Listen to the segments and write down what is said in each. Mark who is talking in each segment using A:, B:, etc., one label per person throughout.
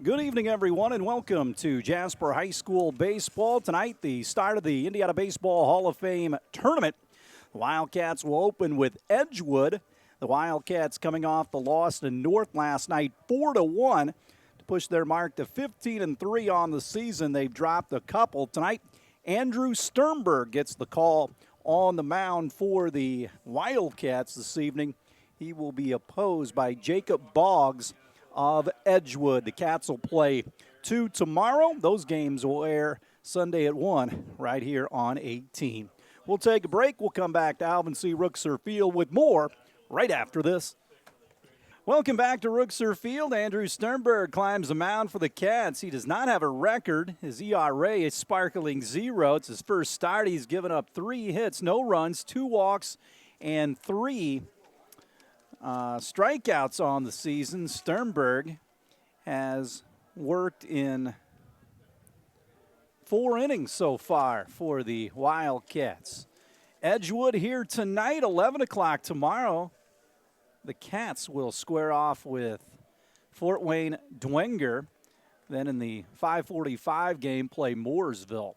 A: Good evening, everyone, and welcome to Jasper High School Baseball. Tonight, the start of the Indiana Baseball Hall of Fame tournament. The Wildcats will open with Edgewood. The Wildcats coming off the loss to North last night, 4-1, to push their mark to 15-3 on the season. They've dropped a couple tonight. Andrew Sternberg gets the call on the mound for the Wildcats this evening. He will be opposed by Jacob Boggs of Edgewood. The Cats will play 2 tomorrow. Those games will air Sunday at 1 right here on 18. We'll take a break. We'll come back to Alvin C. Ruxer Field with more right after this. Welcome back to Ruxer Field. Andrew Sternberg climbs the mound for the Cats. He does not have a record. His ERA is sparkling 0. It's his first start. He's given up 3 hits, no runs, 2 walks, and 3 strikeouts on the season. Sternberg has worked in 4 innings so far for the Wildcats. Edgewood here tonight, 11 o'clock tomorrow. The Cats will square off with Fort Wayne Dwenger. Then in the 5:45 game, play Mooresville.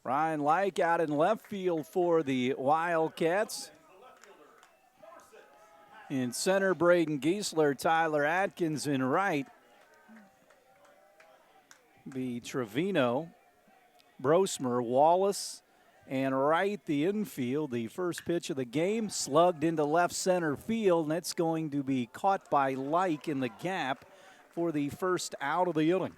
A: Ryan Like out in left field for the Wildcats. In center, Braden Giesler, Tyler Atkins in right. Be Trevino, Brosmer, Wallace, and right the infield. The first pitch of the game slugged into left center field, and it's going to be caught by Like in the gap for the first out of the inning.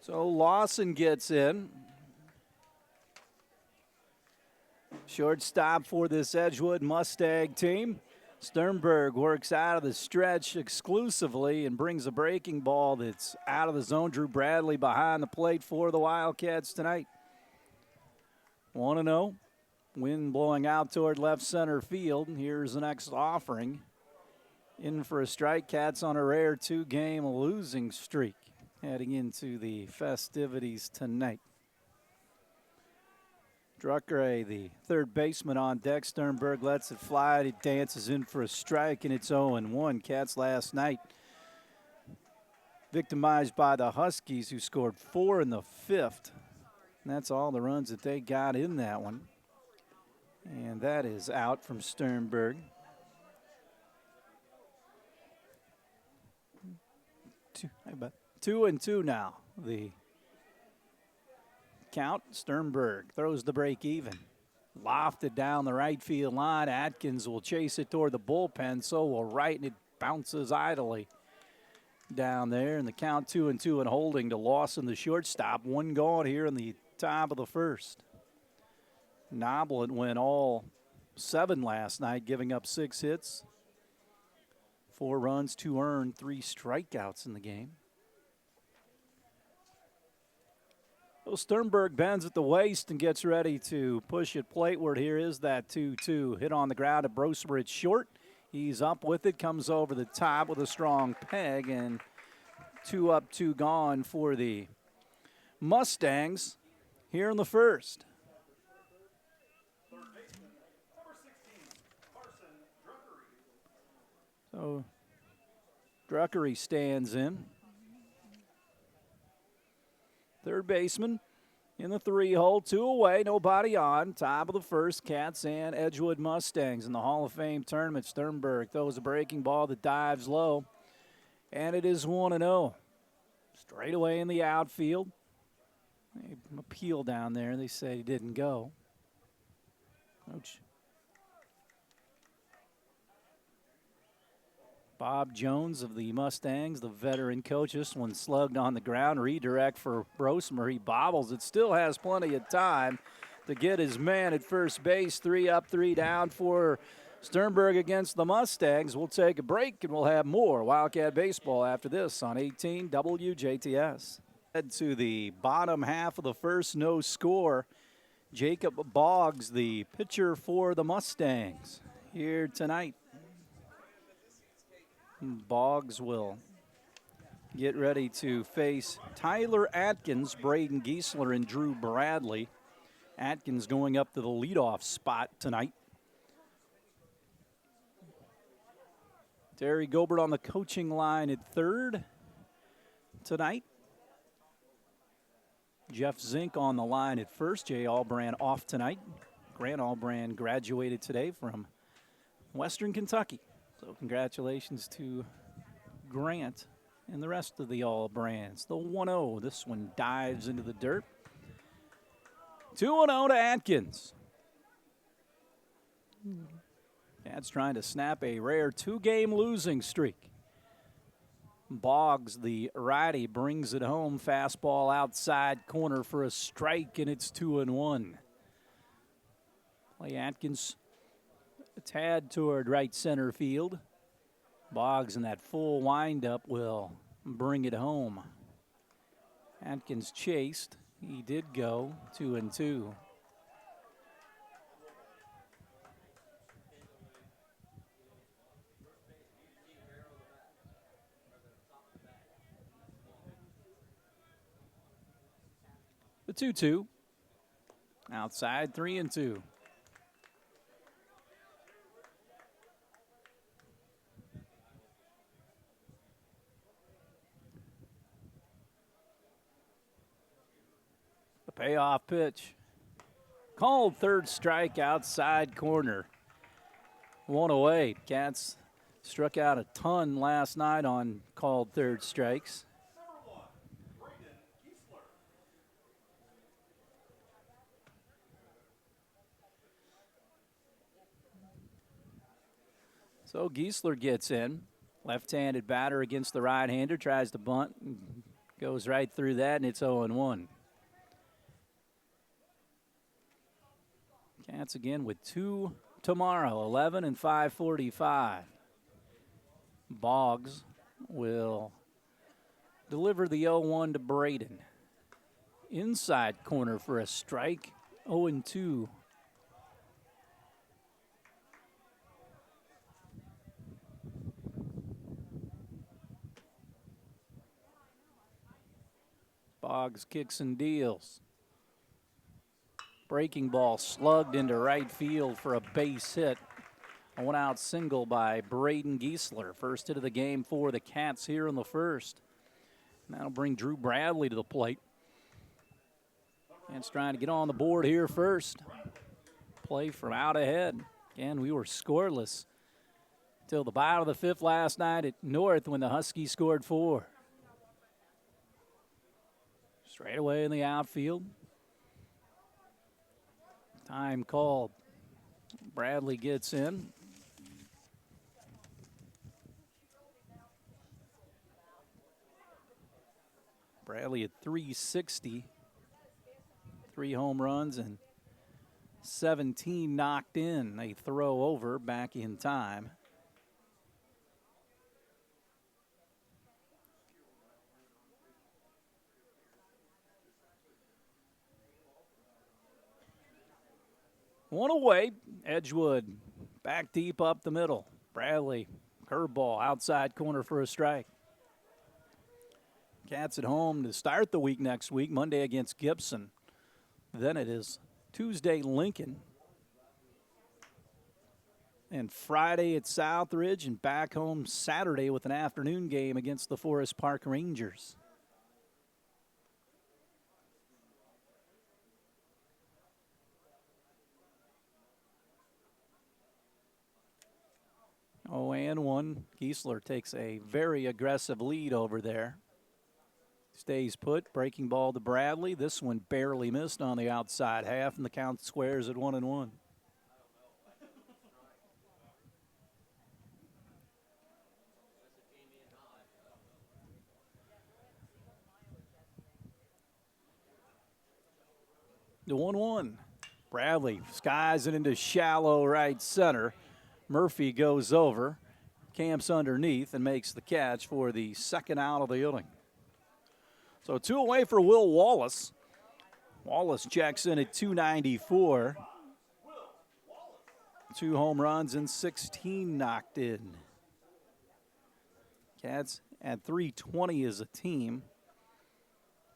A: So Lawson gets in. Shortstop for this Edgewood Mustang team. Sternberg works out of the stretch exclusively and brings a breaking ball that's out of the zone. Drew Bradley behind the plate for the Wildcats tonight. 1-0. Wind blowing out toward left center field. Here's the next offering. In for a strike. Cats on a rare 2-game losing streak heading into the festivities tonight. Drucker, the third baseman on deck. Sternberg lets it fly. It dances in for a strike, and it's 0-1. Cats last night victimized by the Huskies, who scored 4 in the 5th. And that's all the runs that they got in that one. And that is out from Sternberg. 2-2 now. The count. Sternberg throws the break even. Lofted down the right field line. Atkins will chase it toward the bullpen. So will Wright, and it bounces idly down there. And the count 2-2 and holding to Lawson, the shortstop. 1 gone here in the top of the first. Noblet went all 7 last night, giving up 6 hits. 4 runs, 2 earned, 3 strikeouts in the game. Well, Sternberg bends at the waist and gets ready to push it plateward. Here is that 2-2. Hit on the ground at Brosmer. It's short. He's up with it, comes over the top with a strong peg, and 2 up, 2 gone for the Mustangs here in the first. So Druckery stands in. Third baseman in the 3-hole, 2 away, nobody on. Top of the first, Cats and Edgewood Mustangs in the Hall of Fame tournament. Sternberg throws a breaking ball that dives low, and it is 1-0. Straight away in the outfield. They appeal down there. They say he didn't go. Coach Bob Jones of the Mustangs, the veteran coach. This one slugged on the ground. Redirect for Brosmer. He bobbles it. Still has plenty of time to get his man at first base. 3 up, 3 down for Sternberg against the Mustangs. We'll take a break, and we'll have more Wildcat baseball after this on 18 WJTS. Head to the bottom half of the first, no score. Jacob Boggs, the pitcher for the Mustangs, here tonight. Boggs will get ready to face Tyler Atkins, Braden Giesler, and Drew Bradley. Atkins going up to the leadoff spot tonight. Terry Gobert on the coaching line at third tonight. Jeff Zink on the line at first. Jay Albrand off tonight. Grant Albrand graduated today from Western Kentucky. So congratulations to Grant and the rest of the Albrands. The 1-0. This one dives into the dirt. 2-0 to Atkins. Cats trying to snap a rare 2-game losing streak. Boggs, the righty, brings it home. Fastball outside corner for a strike, and it's 2-1. Play Atkins a tad toward right center field. Boggs in that full windup will bring it home. Atkins chased. He did go 2-2. The 2-2. Outside 3-2. The payoff pitch. Called third strike outside corner. 1 away. Cats struck out a ton last night on called third strikes. So Giesler gets in. Left-handed batter against the right-hander. Tries to bunt. Goes right through that, and it's 0-1. Cats again with 2 tomorrow, 11 and 5:45. Boggs will deliver the 0-1 to Braden. Inside corner for a strike, 0-2. Boggs kicks and deals. Breaking ball slugged into right field for a base hit. A one-out single by Braden Giesler. First hit of the game for the Cats here in the first. And that'll bring Drew Bradley to the plate. Cats trying to get on the board here first. Play from out ahead. Again, we were scoreless till the bottom of the fifth last night at North when the Huskies scored 4. Straight away in the outfield. Time called. Bradley gets in. Bradley at .360. 3 home runs and 17 knocked in. A throw over back in time. One away. Edgewood back deep up the middle. Bradley, curveball, outside corner for a strike. Cats at home to start the week next week, Monday against Gibson. Then it is Tuesday, Lincoln. And Friday at Southridge, and back home Saturday with an afternoon game against the Forest Park Rangers. Oh, and 1. Giesler takes a very aggressive lead over there. Stays put, breaking ball to Bradley. This one barely missed on the outside half, and the count squares at 1-1. The 1-1. Bradley skies it into shallow right center. Murphy goes over, camps underneath, and makes the catch for the second out of the inning. So 2 away for Will Wallace. Wallace checks in at .294. 2 home runs and 16 knocked in. Cats at 320 as a team.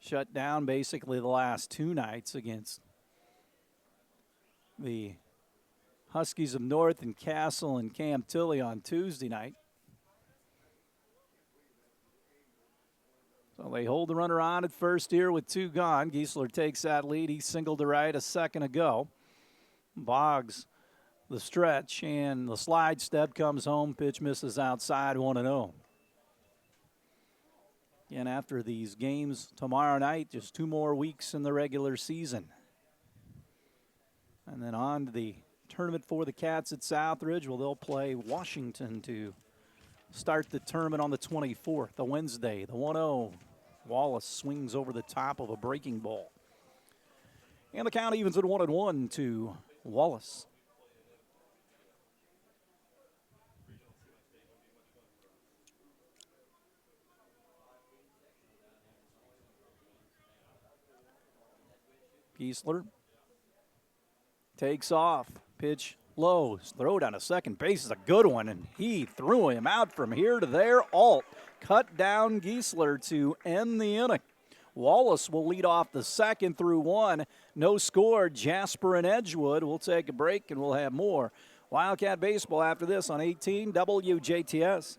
A: Shut down basically the last 2 nights against the Huskies of North and Castle and Cam Tilley on Tuesday night. So they hold the runner on at first here with 2 gone. Giesler takes that lead. He singled to right a second ago. Boggs the stretch and the slide step comes home. Pitch misses outside, 1-0. And after these games tomorrow night, just 2 more weeks in the regular season. And then on to the tournament for the Cats at Southridge. Well, they'll play Washington to start the tournament on the 24th, a Wednesday. The 1-0. Wallace swings over the top of a breaking ball. And the count evens at 1-1 to Wallace. Giesler takes off. Pitch low. Throw down to second base is a good one, and he threw him out from here to there. Alt cut down Giesler to end the inning. Wallace will lead off the second through 1. No score. Jasper and Edgewood. We'll take a break, and we'll have more Wildcat baseball after this on 18 WJTS.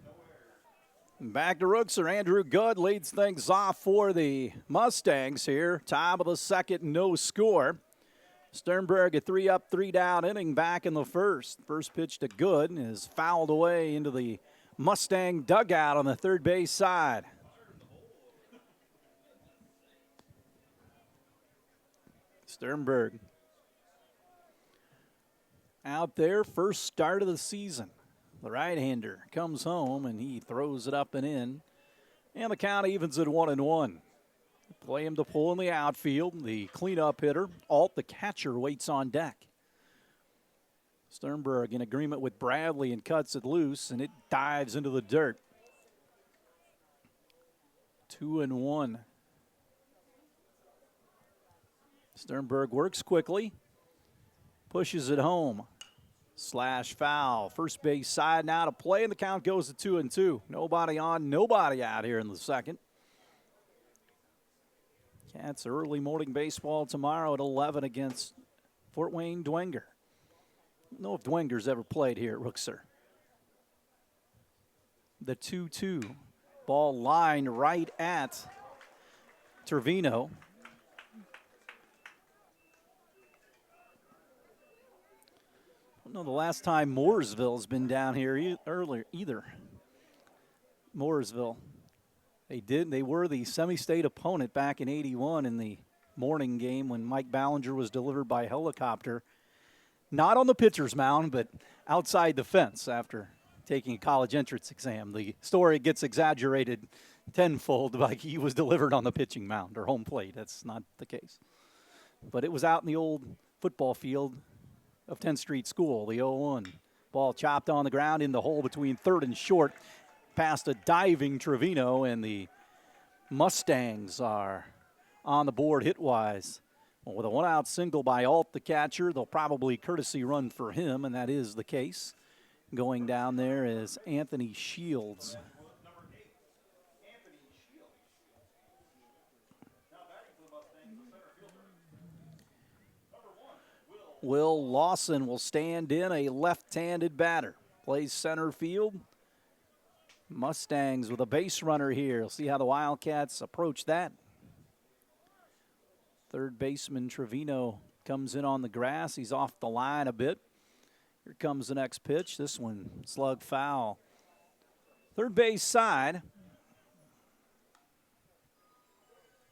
A: Back to Ruxer. Andrew Good leads things off for the Mustangs here. Top of the second, no score. Sternberg a 3-up, 3-down inning back in the first. First pitch to Good is fouled away into the Mustang dugout on the third base side. Sternberg out there, first start of the season. The right-hander comes home, and he throws it up and in. And the count evens at 1-1. Play him to pull in the outfield. The cleanup hitter, Alt, the catcher, waits on deck. Sternberg in agreement with Bradley and cuts it loose, and it dives into the dirt. 2-1. Sternberg works quickly, pushes it home. Slash foul. First base side now to play, and the count goes to 2-2. Nobody on, nobody out here in the second. Cats early morning baseball tomorrow at 11 against Fort Wayne Dwenger. I don't know if Dwenger's ever played here at Ruxer. The 2-2. Ball lined right at Trevino. I don't know the last time Mooresville's been down here either. Mooresville. They were the semi-state opponent back in '81 in the morning game when Mike Ballinger was delivered by helicopter. Not on the pitcher's mound, but outside the fence after taking a college entrance exam. The story gets exaggerated tenfold, like he was delivered on the pitching mound or home plate. That's not the case. But it was out in the old football field of 10th Street School, the 0-1. Ball chopped on the ground in the hole between third and short, past a diving Trevino, and the Mustangs are on the board hit-wise. Well, with a one-out single by Alt, the catcher, they'll probably courtesy run for him, and that is the case. Going down there is Anthony Shields. Will Lawson will stand in, a left-handed batter. Plays center field. Mustangs with a base runner here. We'll see how the Wildcats approach that. Third baseman Trevino comes in on the grass. He's off the line a bit. Here comes the next pitch. This one, slug foul. Third base side.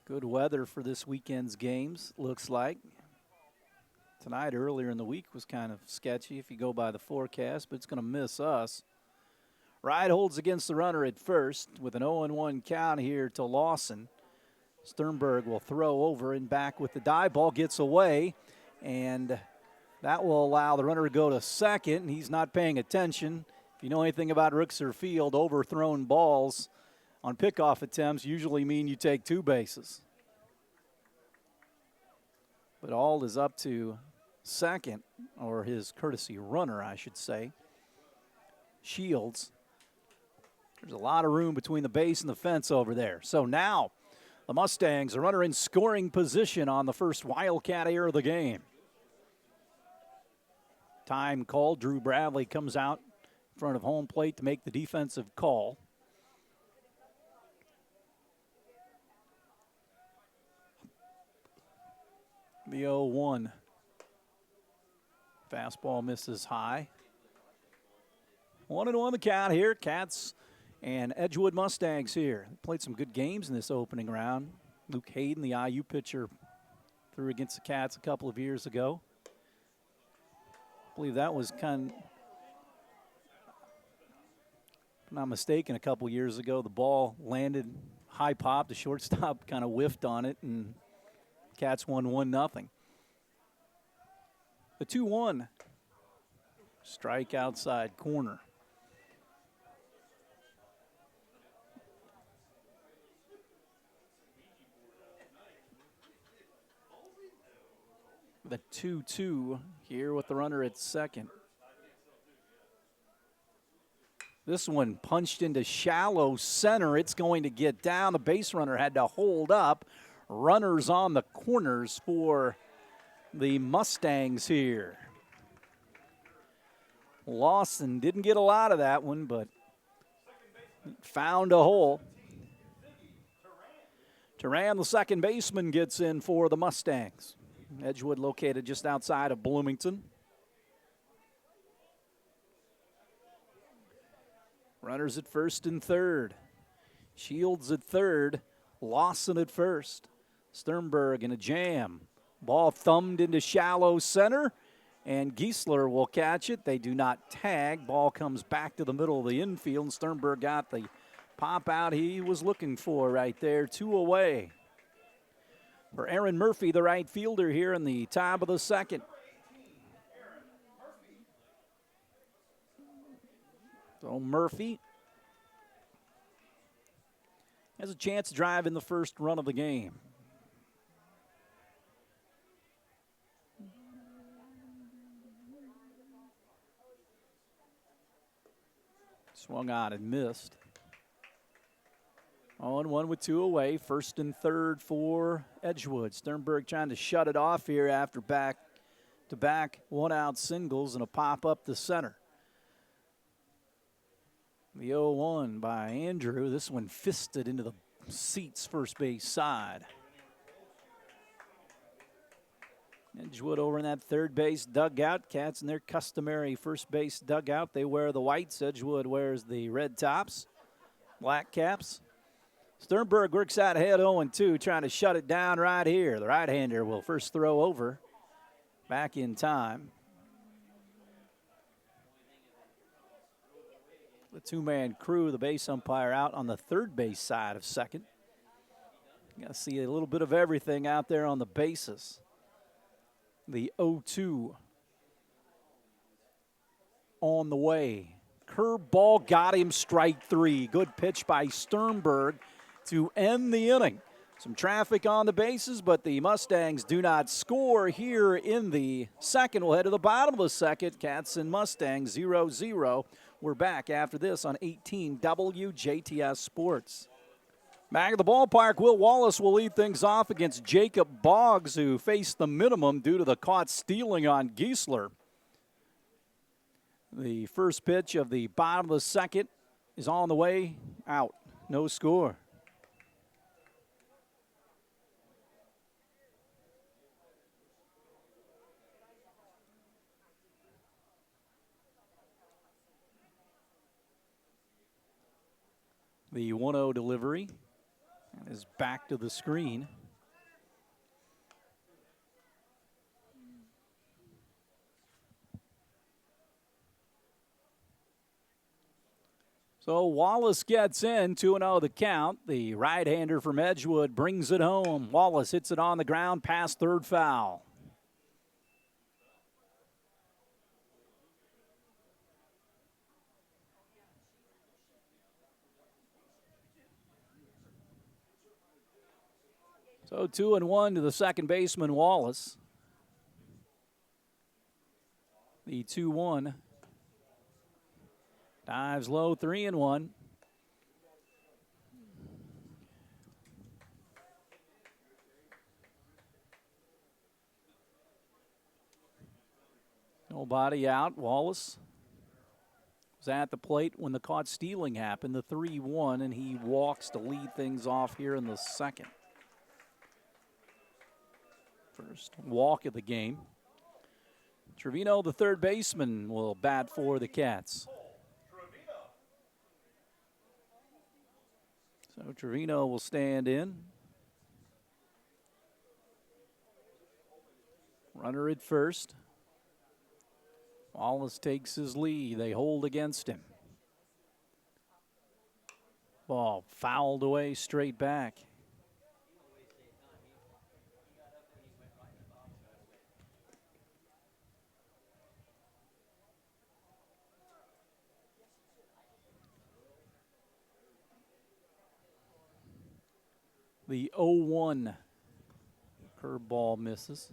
A: Good weather for this weekend's games, looks like. Tonight, earlier in the week, was kind of sketchy if you go by the forecast, but it's going to miss us. Ride holds against the runner at first with an 0-1 count here to Lawson. Sternberg will throw over and back with the dive. Ball gets away, and that will allow the runner to go to second. He's not paying attention. If you know anything about Ruxer Field, overthrown balls on pickoff attempts usually mean you take 2 bases. But Ald is up to second, or his courtesy runner, I should say. Shields There's a lot of room between the base and the fence over there. So now the Mustangs, a runner in scoring position on the first Wildcat error of the game. Time called. Drew Bradley comes out in front of home plate to make the defensive call. The 0-1. Fastball misses high. 1-1 the count here. Cats and Edgewood Mustangs here. Played some good games in this opening round. Luke Hayden, the IU pitcher, threw against the Cats a couple of years ago. I believe that was if I'm not mistaken, a couple years ago. The ball landed high pop. The shortstop kind of whiffed on it, and Cats won 1-0. The 2-1. Strike outside corner. The 2-2 here with the runner at second. This one punched into shallow center. It's going to get down. The base runner had to hold up. Runners on the corners for the Mustangs here. Lawson didn't get a lot of that one, but found a hole. Turan, the second baseman, gets in for the Mustangs. Edgewood located just outside of Bloomington. Runners at first and third. Shields at third. Lawson at first. Sternberg in a jam. Ball thumbed into shallow center, and Giesler will catch it. They do not tag. Ball comes back to the middle of the infield, and Sternberg got the pop out he was looking for right there. 2 away for Aaron Murphy, the right fielder here in the top of the second. So Murphy has a chance to drive in the first run of the game. Swung on and missed. 0-1 with 2 away. First and third for Edgewood. Sternberg trying to shut it off here after back-to-back one-out singles and a pop up the center. The 0-1 by Andrew. This one fisted into the seats first base side. Edgewood over in that third base dugout. Cats in their customary first base dugout. They wear the whites. Edgewood wears the red tops, black caps. Sternberg works out ahead 0-2, trying to shut it down right here. The right-hander will first throw over. Back in time. The two-man crew, the base umpire out on the third base side of second. You got to see a little bit of everything out there on the bases. The 0-2 on the way. Curveball got him, strike 3. Good pitch by Sternberg to end the inning. Some traffic on the bases, but the Mustangs do not score here in the second. We'll head to the bottom of the second. Cats and Mustangs 0-0. We're back after this on 18 WJTS Sports. Back at the ballpark, Will Wallace will lead things off against Jacob Boggs, who faced the minimum due to the caught stealing on Giesler. The first pitch of the bottom of the second is on the way out. No score. The 1-0 delivery is back to the screen. So Wallace gets in, 2-0 the count. The right-hander from Edgewood brings it home. Wallace hits it on the ground past third foul. So 2-1 to the second baseman, Wallace. The 2-1. Dives low, 3-1. Nobody out. Wallace was at the plate when the caught stealing happened, the 3-1, and he walks to lead things off here in the second. First walk of the game. Trevino, the third baseman, will bat for the Cats. So Trevino will stand in. Runner at first. Wallace takes his lead. They hold against him. Ball fouled away straight back. The 0-1 curveball misses.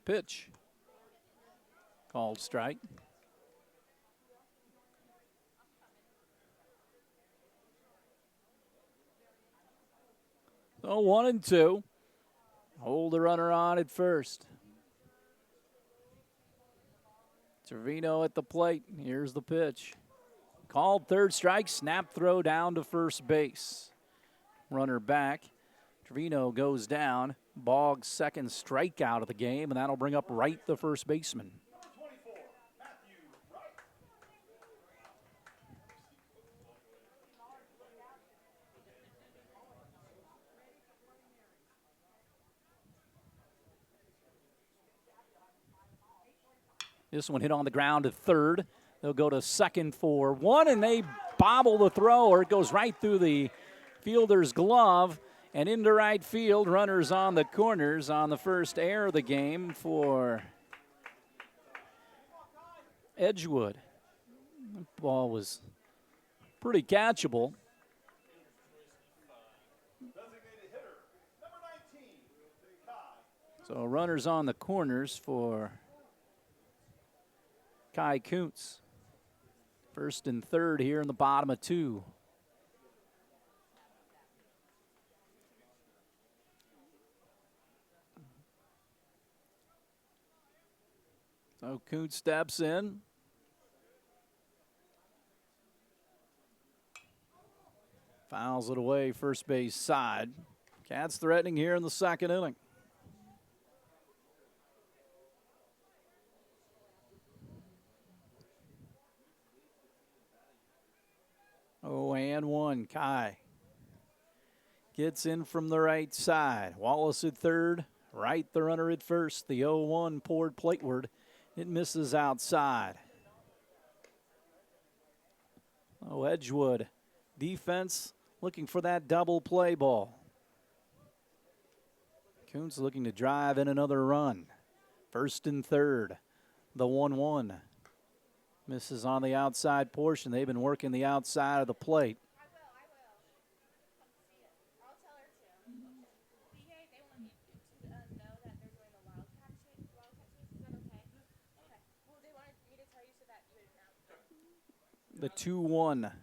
A: Pitch. Called strike. So 1-2. Hold the runner on at first. Trevino at the plate. Here's the pitch. Called third strike. Snap throw down to first base. Runner back. Trevino goes down. Boggs' second strikeout of the game, and that'll bring up Wright, the first baseman. This one hit on the ground to third. They'll go to second for one, and they bobble the throw, or it goes right through the fielder's glove and into right field. Runners on the corners on the first error of the game for Edgewood. The ball was pretty catchable. So runners on the corners for Kai Kuntz. First and third here in the bottom of two. So Kuntz steps in. Fouls it away first base side. Cats threatening here in the second inning. Oh, and one. Kai gets in from the right side. Wallace at third. Wright, the runner at first. The 0-1 poured plateward. It misses outside. Oh, Edgewood. Defense looking for that double play ball. Kuntz looking to drive in another run. First and third. The 1-1. Misses on the outside portion. They've been working the outside of the plate.
B: I will. Come see it. I'll tell her to. BA, they want me to know that they're doing the Wildcat chase. Is that okay? Okay. Well, they wanted me to tell you so that you would know.
A: The 2-1.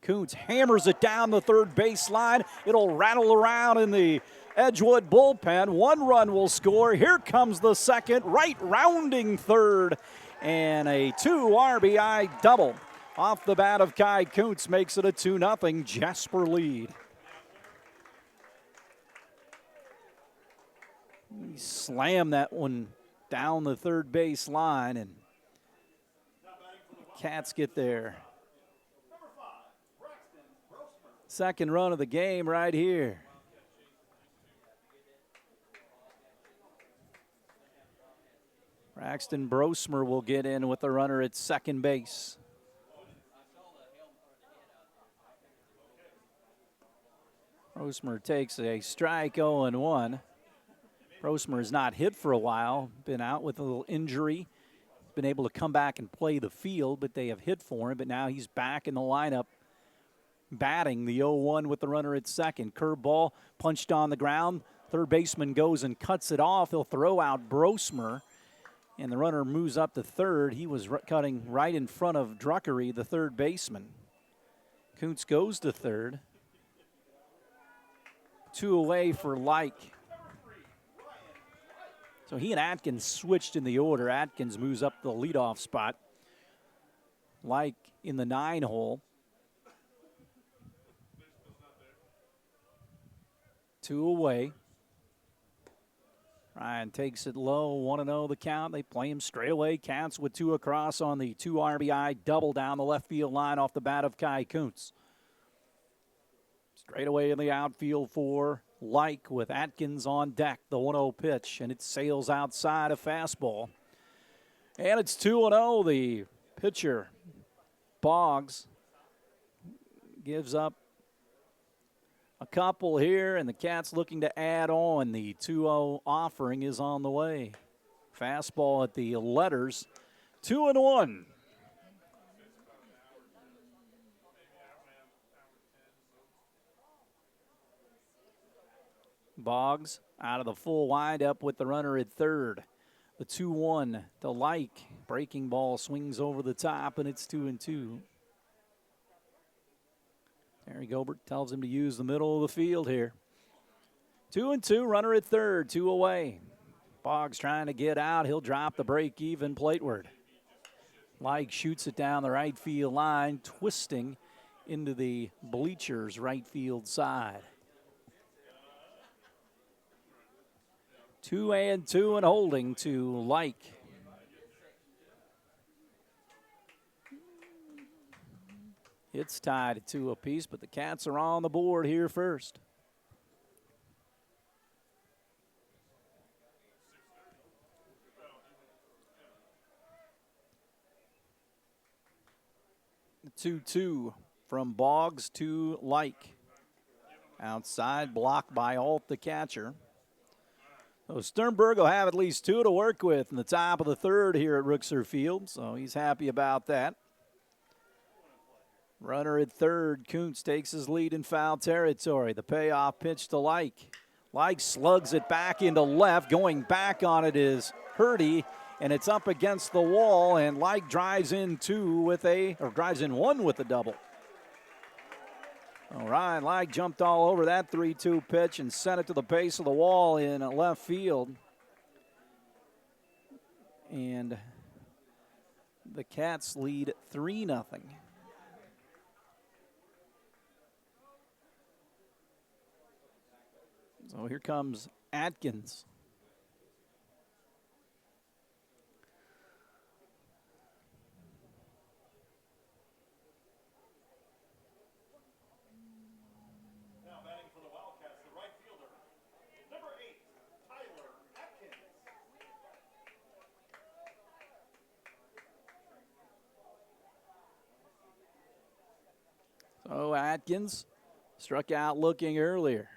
A: Kuntz hammers it down the third baseline. It'll rattle around in the Edgewood bullpen. One run will score. Here comes the second. Wright rounding third. And a 2 RBI double off the bat of Kai Kuntz makes it a 2-0 Jasper lead. He slammed that one down the third base line, and Cats get there. Second run of the game right here. Braxton Brosmer will get in with the runner at second base. Brosmer takes a strike, 0-1. Brosmer has not hit for a while, been out with a little injury. Been able to come back and play the field, but they have hit for him. But now he's back in the lineup, batting the 0-1 with the runner at second. Curveball punched on the ground. Third baseman goes and cuts it off. He'll throw out Brosmer, and the runner moves up to third. He was cutting right in front of Druckery, the third baseman. Kuntz goes to third. 2 away for Like. So he and Atkins switched in the order. Atkins moves up the leadoff spot. Like in the 9 hole. 2 away. Ryan takes it low, 1-0 the count. They play him straight away. Counts with 2 across on the 2 RBI double down the left field line off the bat of Kai Kuntz. Straight away in the outfield for Like with Atkins on deck. The 1-0 pitch, and it sails outside a fastball. And it's 2-0. The pitcher, Boggs, gives up a couple here, and the Cats looking to add on. The 2-0 offering is on the way. Fastball at the letters, 2-1. Boggs out of the full windup with the runner at third. The 2-1 to Like. Breaking ball swings over the top, and it's 2-2. Terry Gilbert tells him to use the middle of the field here. 2-2, runner at third, 2 away. Boggs trying to get out. He'll drop the break-even plateward. Like shoots it down the right field line, twisting into the bleachers right field side. 2-2 and holding to Like. It's tied at 2 apiece, but the Cats are on the board here first. The 2-2 from Boggs to Like. Outside, blocked by Alt, the catcher. So Sternberg will have at least 2 to work with in the top of the third here at Ruxer Field, so he's happy about that. Runner at third, Kuntz takes his lead in foul territory. The payoff pitch to Like. Like slugs it back into left. Going back on it is Hurdy, and it's up against the wall, and Like drives in 1 with a double. All right, Like jumped all over that 3-2 pitch and sent it to the base of the wall in left field. And the Cats lead 3-0. So here comes Atkins.
C: Now batting for the Wildcats, the right fielder, number 8, Tyler Atkins.
A: So Atkins struck out looking earlier.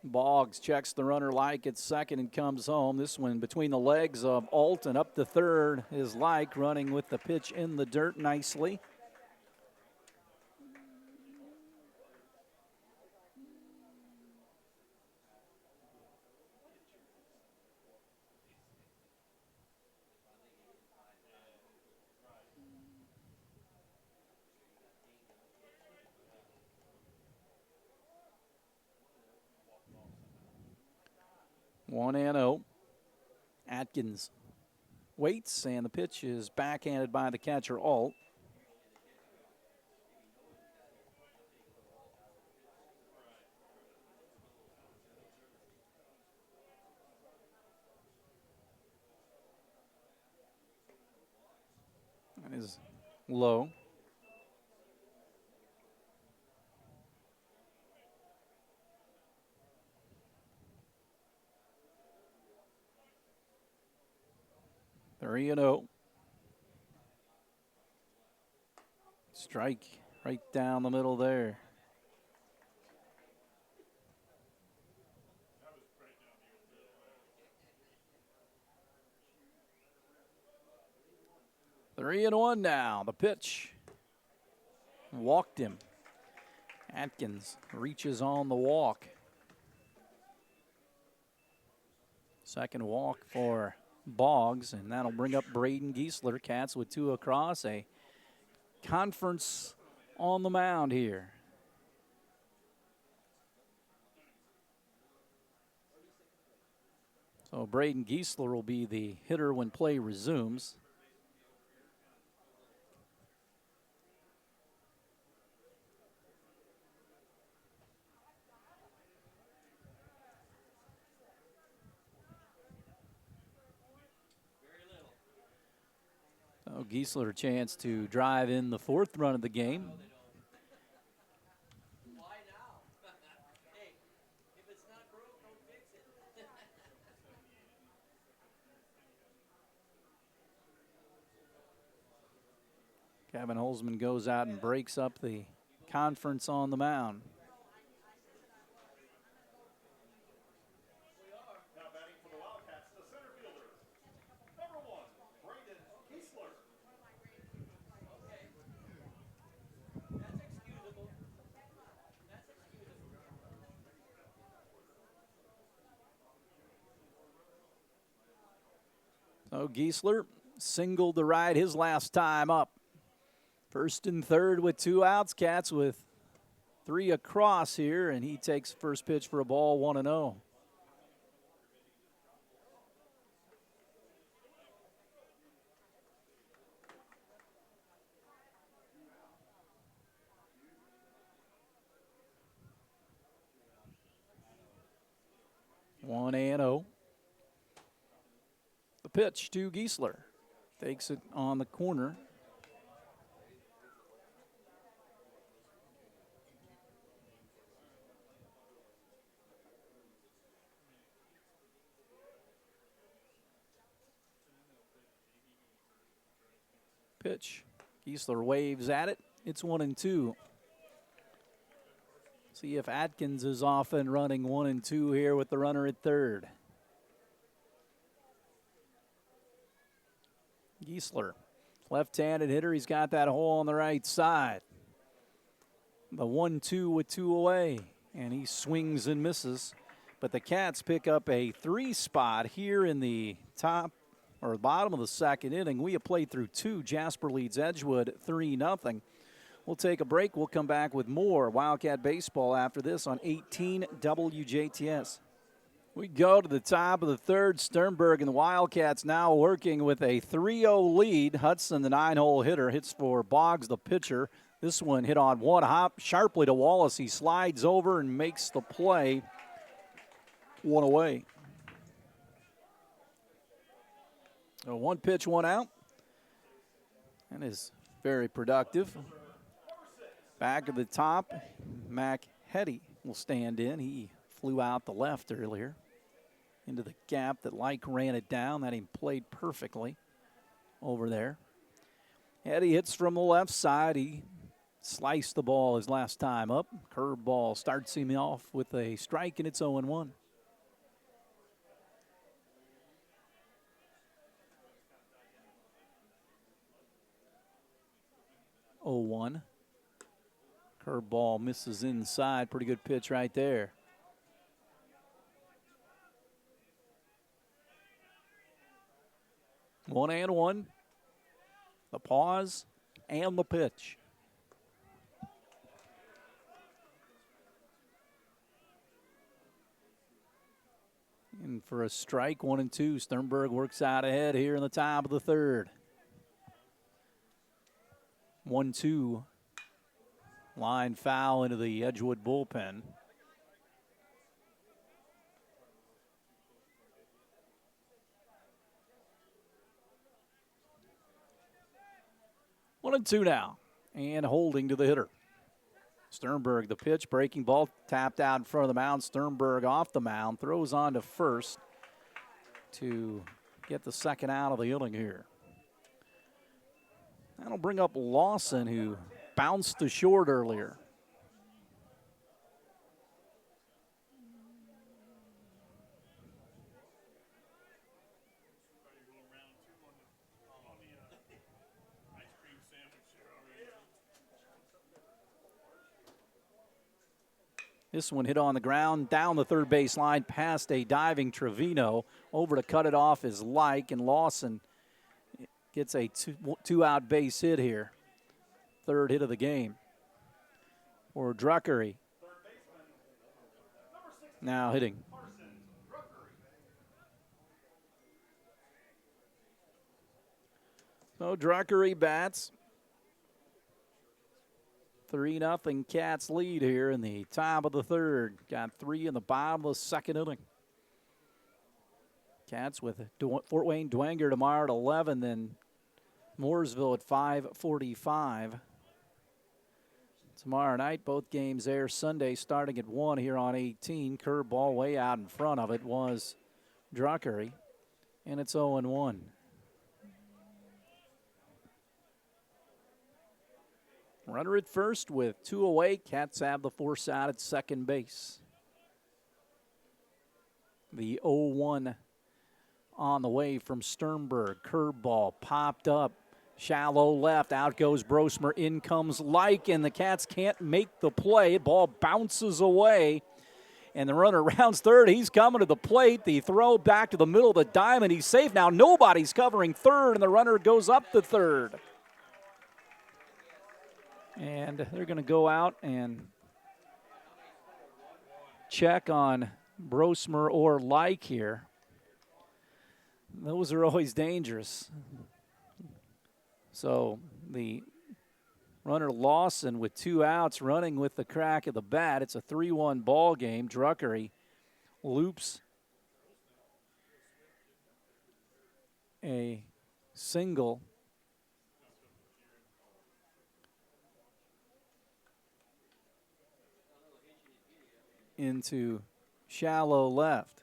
A: Boggs checks the runner Like at second and comes home. This one between the legs of Alt and up to third is Like running with the pitch in the dirt nicely. One and 0. Atkins waits, and the pitch is backhanded by the catcher, Alt. That is low. Three and 0. Strike right down the middle there. Three and 1 now. The pitch walked him. Atkins reaches on the walk. Second walk for Boggs, and that'll bring up Braden Giesler. Cats with 2 across, a conference on the mound here. So Braden Giesler will be the hitter when play resumes. So Giesler a chance to drive in the 4th run of the game. Kevin Holzman goes out and breaks up the conference on the mound.
C: Now batting for the Wildcats, the center fielder, number 1, Braden Giesler.
A: So Giesler singled to right his last time up. 1st and 3rd with 2 outs. Cats with 3 across here, and he takes first pitch for a ball, 1-0. One and 0. The pitch to Giesler. Takes it on the corner. Pitch. Giesler waves at it. It's 1-2. See if Atkins is off and running 1-2 here with the runner at 3rd. Giesler, left-handed hitter. He's got that hole on the right side. The 1-2 with 2 away, and he swings and misses. But the Cats pick up a 3 spot here in the top or bottom of the 2nd inning. We have played through 2. Jasper leads Edgewood 3-0. We'll take a break. We'll come back with more Wildcat baseball after this on 18 WJTS. We go to the top of the 3rd. Sternberg and the Wildcats now working with a 3-0 lead. Hudson, the 9-hole hitter, hits for Boggs, the pitcher. This one hit on one hop sharply to Wallace. He slides over and makes the play. 1 away. So 1 pitch, 1 out. And is very productive. Back of the top, Mac Hetty will stand in. He flew out the left earlier into the gap that Like ran it down. That he played perfectly over there. Hetty hits from the left side. He sliced the ball his last time up. Curveball starts him off with a strike, and it's 0-1. 0-1. Curveball misses inside. Pretty good pitch right there. One and one. The pause and the pitch. And for a strike, 1-2. Sternberg works out ahead here in the top of the 3rd. 1-2. Line foul into the Edgewood bullpen. One and two now, and holding to the hitter. Sternberg, the pitch, breaking ball, tapped out in front of the mound. Sternberg off the mound, throws on to first to get the 2nd out of the inning here. That'll bring up Lawson, who bounced to short earlier. This one hit on the ground, down the third base line, past a diving Trevino. Over to cut it off is Like, and Lawson gets a two-out base hit here. Third hit of the game for Druckery. Now hitting. So Druckery bats. 3-0 Cats lead here in the top of the third. Got 3 in the bottom of the second inning. Cats with Fort Wayne Dwenger tomorrow at 11, then Mooresville at 5:45. Tomorrow night, both games air Sunday starting at 1 here on 18. Curveball way out in front of it was Druckery, and it's 0-1. Runner at first with 2 away. Cats have the force out at second base. The 0-1 on the way from Sternberg. Curveball popped up. Shallow left. Out goes Brosmer. In comes Like, and the Cats can't make the play. Ball bounces away. And the runner rounds third. He's coming to the plate. The throw back to the middle of the diamond. He's safe now. Nobody's covering third, and the runner goes up to third. And they're going to go out and check on Brosmer or Like here. Those are always dangerous. So the runner Lawson with 2 outs running with the crack of the bat. It's a 3-1 ball game. Druckery loops a single into shallow left.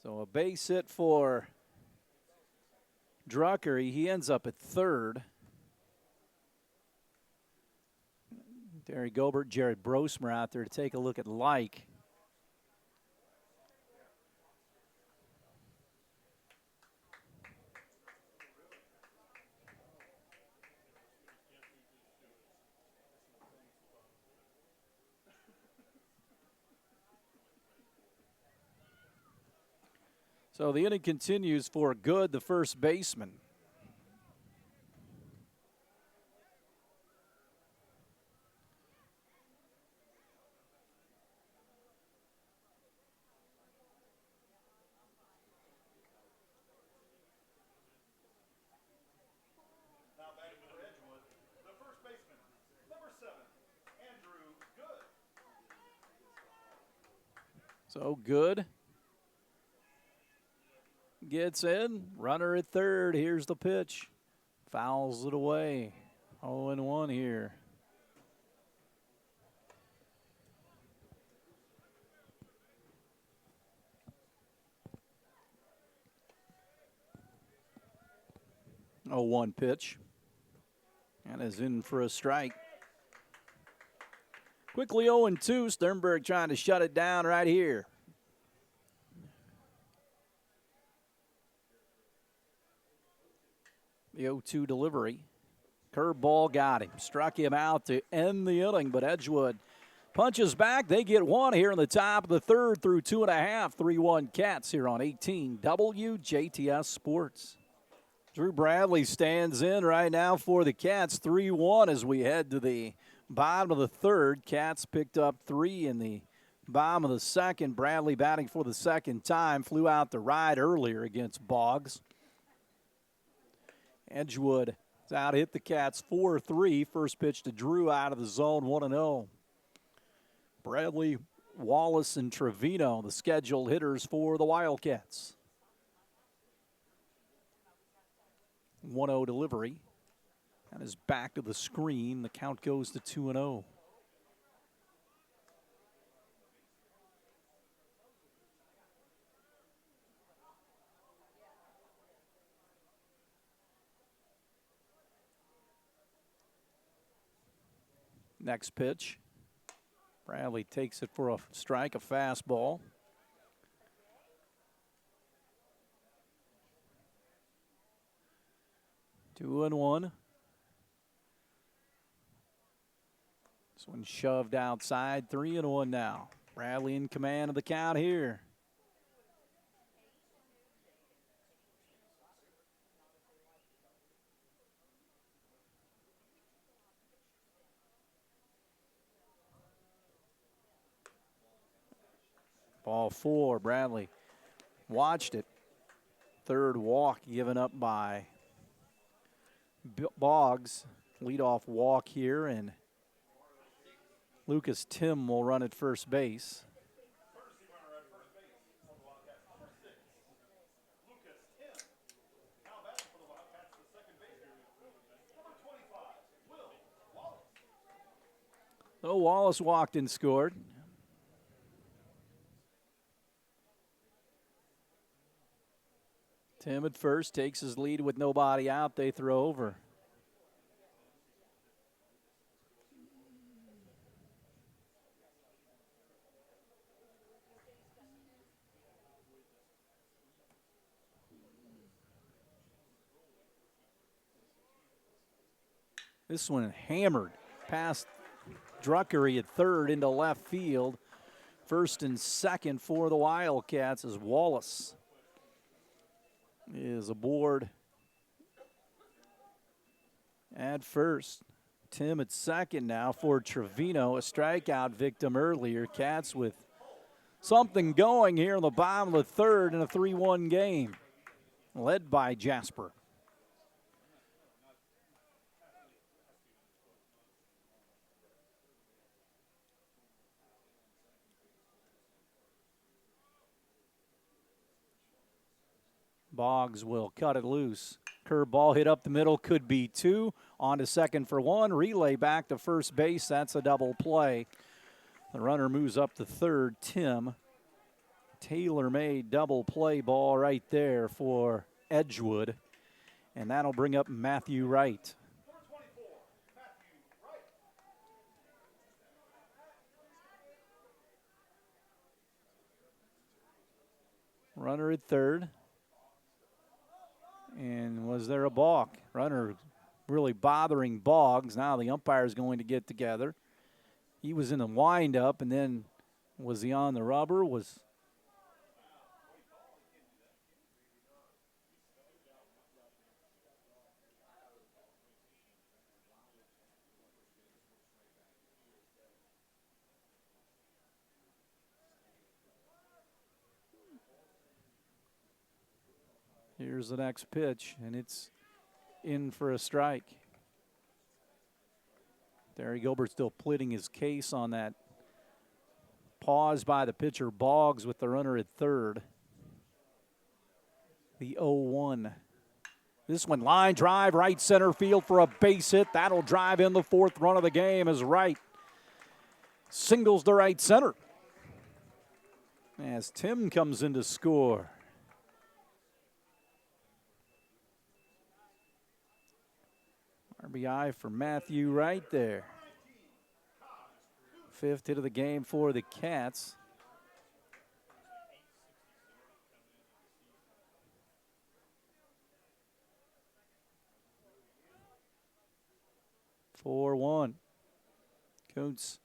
A: So a base hit for Druckery. He ends up at third. Terry Gobert, Jared Brosmer out there to take a look at Like. So the inning continues for Good, the first baseman.
C: Now batting for Edgewood, the first baseman, number 7, Andrew Good.
A: So Good gets in, runner at third. Here's the pitch. Fouls it away. 0-1 here. Oh, 1 pitch. And is in for a strike. Quickly 0-2. Sternberg trying to shut it down right here. The 0-2 delivery. Curveball got him. Struck him out to end the inning, but Edgewood punches back. They get 1 here in the top of the third through 2.5. 3-1 Cats here on 18 WJTS Sports. Drew Bradley stands in right now for the Cats. 3-1 as we head to the bottom of the third. Cats picked up 3 in the bottom of the second. Bradley batting for the second time. Flew out the ride earlier against Boggs. Edgewood is out, hit the Cats 4-3. First pitch to Drew out of the zone, 1-0. Bradley, Wallace, and Trevino, the scheduled hitters for the Wildcats. 1-0 delivery. That is back to the screen. The count goes to 2-0. Next pitch. Bradley takes it for a strike, a fastball. 2-1. This one shoved outside. 3-1 now. Bradley in command of the count here. Ball 4, Bradley watched it. Third walk given up by Boggs. Leadoff walk here, and Lucas Tim will run at first base.
C: Courtesy runner at first base for the Wildcats, number 6, Lucas Tim. Now batting for the Wildcats, the second baseman, number 25, Will Wallace.
A: So Wallace walked and scored. Tim at first takes his lead with nobody out. They throw over. This one hammered past Druckery at third into left field. First and second for the Wildcats as Wallace is aboard at first. Tim at second now for Trevino, a strikeout victim earlier. Cats with something going here in the bottom of the third in a 3-1 game, led by Jasper. Boggs will cut it loose. Curveball hit up the middle, could be 2. On to second for 1. Relay back to first base. That's a double play. The runner moves up to third. Tim. Tailor-made double play ball right there for Edgewood. And that'll bring up Matthew Wright.
C: Number 24, Matthew Wright.
A: Runner at third. And was there a balk? Runner really bothering Boggs. Now the umpire is going to get together. He was in the windup, and then was he on the rubber? Here's the next pitch, and it's in for a strike. Terry Gilbert still pleading his case on that pause by the pitcher Boggs with the runner at third. The 0-1. This one, line drive, right center field for a base hit. That'll drive in the fourth run of the game as Wright singles to right center. As Tim comes in to score. RBI for Matthew Wright there. 5th hit of the game for the Cats. Four one. Kuntz,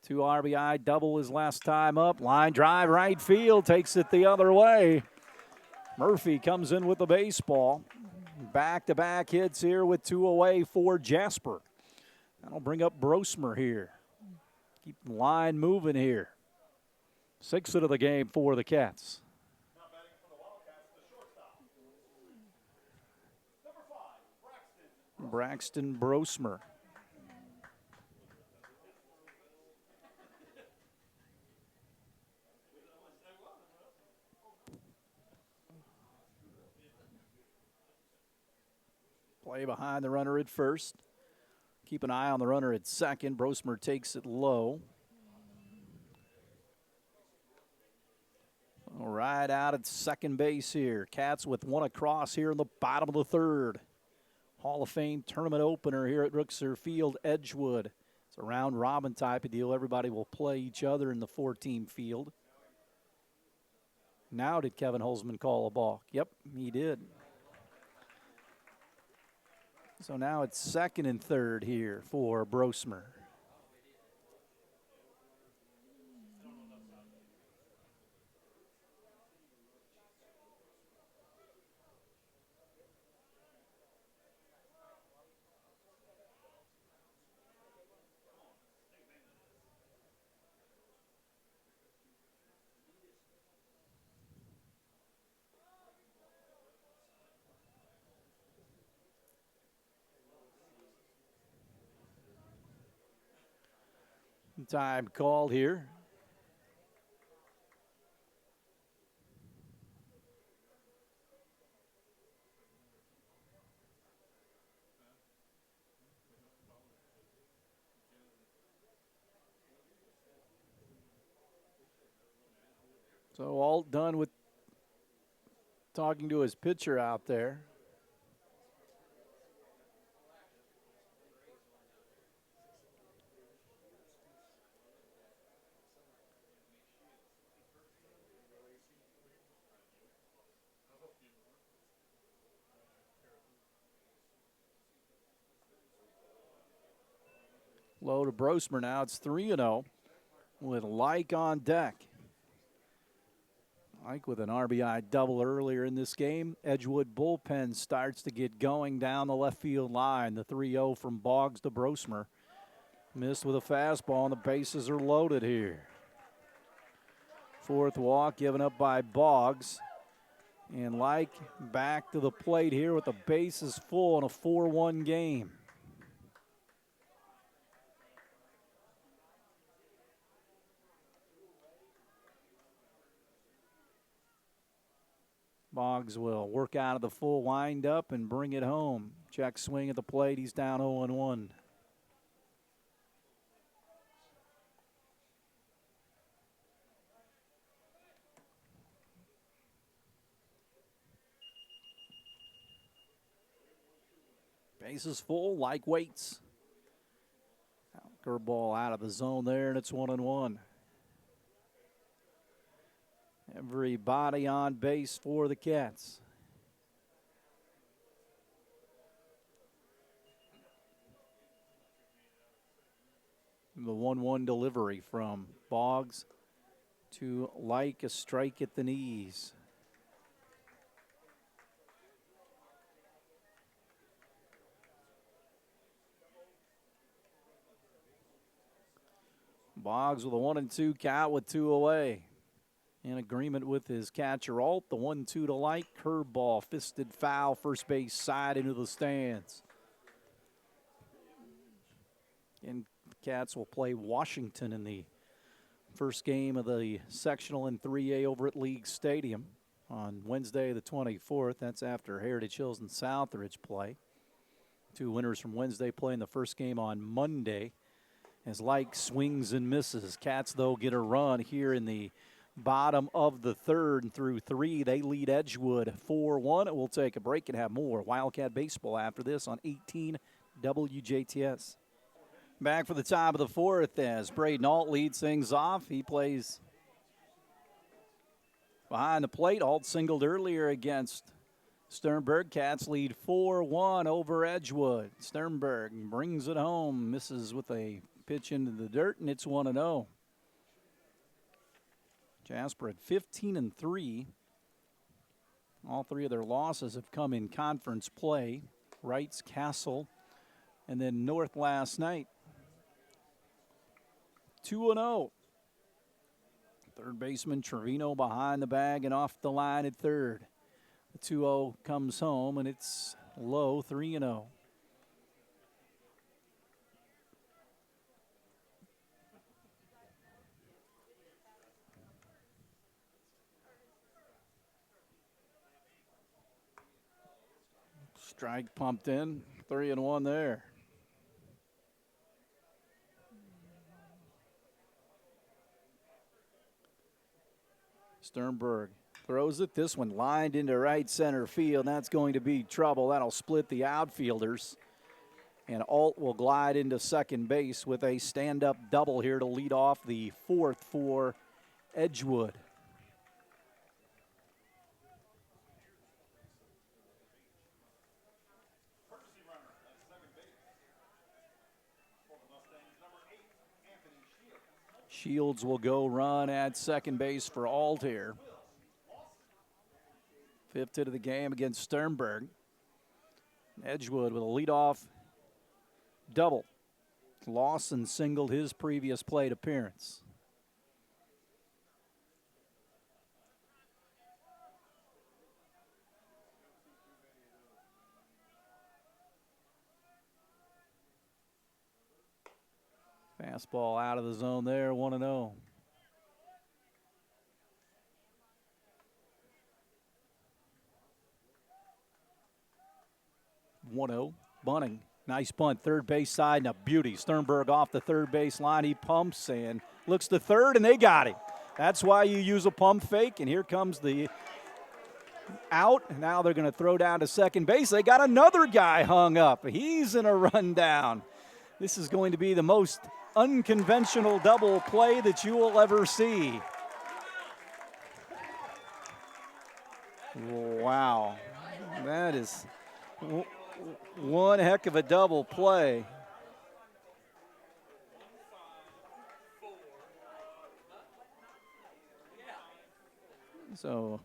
A: 2 RBI, double his last time up. Line drive, right field, takes it the other way. Murphy comes in with the baseball. Back-to-back hits here with 2 away for Jasper. That'll bring up Brosmer here. Keep the line moving here. 6th hit of the game for the Cats.
C: Now batting for the Wildcats, the shortstop, number 5,
A: Braxton Brosmer. Play behind the runner at first. Keep an eye on the runner at second. Brosmer takes it low. Right out at second base here. Cats with 1 across here in the bottom of the third. Hall of Fame tournament opener here at Ruxer Field, Edgewood. It's a round robin type of deal. Everybody will play each other in the 4-team field. Now did Kevin Holzman call a balk? Yep, he did. So now it's 2nd and 3rd here for Brosmer. Time called here. So all done with talking to his pitcher out there. Low to Brosmer now. It's 3-0 with Like on deck. Like with an RBI double earlier in this game. Edgewood bullpen starts to get going down the left field line. The 3-0 from Boggs to Brosmer. Missed with a fastball, and the bases are loaded here. 4th walk given up by Boggs. And Like back to the plate here with the bases full in a 4-1 game. Boggs will work out of the full windup and bring it home. Check swing at the plate. He's down 0-1. Bases full, Like waits. Curveball out of the zone there, and it's 1-1. Everybody on base for the Cats. The 1-1 delivery from Boggs to Like, a strike at the knees. Boggs with a 1-2 count with 2 away. In agreement with his catcher, Alt. The 1-2 to Like. Curveball, fisted foul, first base side into the stands. And Cats will play Washington in the first game of the sectional in 3A over at League Stadium on Wednesday the 24th. That's after Heritage Hills and Southridge play. 2 winners from Wednesday playing the first game on Monday. As Like swings and misses. Cats, though, get a run here in the bottom of the 3rd, and through 3, they lead Edgewood 4-1. We'll take a break and have more Wildcat baseball after this on 18 WJTS. Back for the top of the 4th as Braden Alt leads things off. He plays behind the plate. Alt singled earlier against Sternberg. Cats lead 4-1 over Edgewood. Sternberg brings it home, misses with a pitch into the dirt, and it's 1-0. Jasper at 15-3. All 3 of their losses have come in conference play. Wrights, Castle, and then North last night. 2-0. Third baseman Trevino behind the bag and off the line at 3rd. The 2-0 comes home, and it's low, 3-0. Strike pumped in, 3-1 there. Sternberg throws it. This one lined into right center field. That's going to be trouble. That'll split the outfielders. And Alt will glide into second base with a stand-up double here to lead off the 4th for Edgewood. Shields will go run at second base for Altair. 5th hit of the game against Sternberg. Edgewood with a leadoff double. Lawson singled his previous plate appearance. Fastball out of the zone there, 1-0. Bunting, nice bunt, third base side, and a beauty. Sternberg off the third base line. He pumps and looks to third, and they got him. That's why you use a pump fake, and here comes the out. Now they're going to throw down to second base. They got another guy hung up. He's in a rundown. This is going to be the most unconventional double play that you will ever see. Wow, that is one heck of a double play. So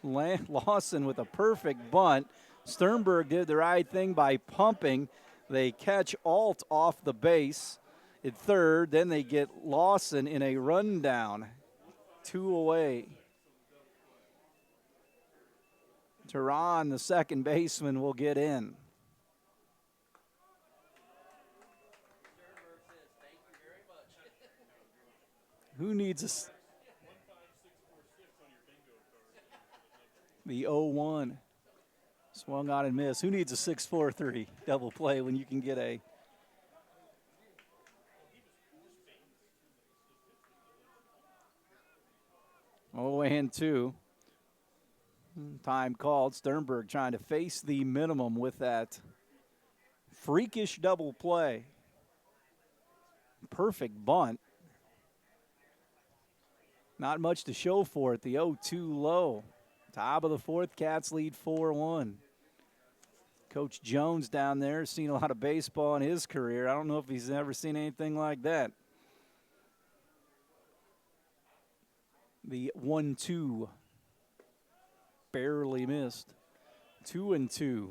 A: Lawson with a perfect bunt. Sternberg did the right thing by pumping. They catch Alt off the base at third. Then they get Lawson in a rundown. 2 away. Tehran, the second baseman, will get in. Who needs a... The 0-1. Swung on and missed. Who needs a 6-4-3 double play when you can get a... Oh, and 2. Time called. Sternberg trying to face the minimum with that freakish double play. Perfect bunt. Not much to show for it. The 0-2 low. Top of the 4th, Cats lead 4-1. Coach Jones down there has seen a lot of baseball in his career. I don't know if he's ever seen anything like that. The 1-2 barely missed. 2-2.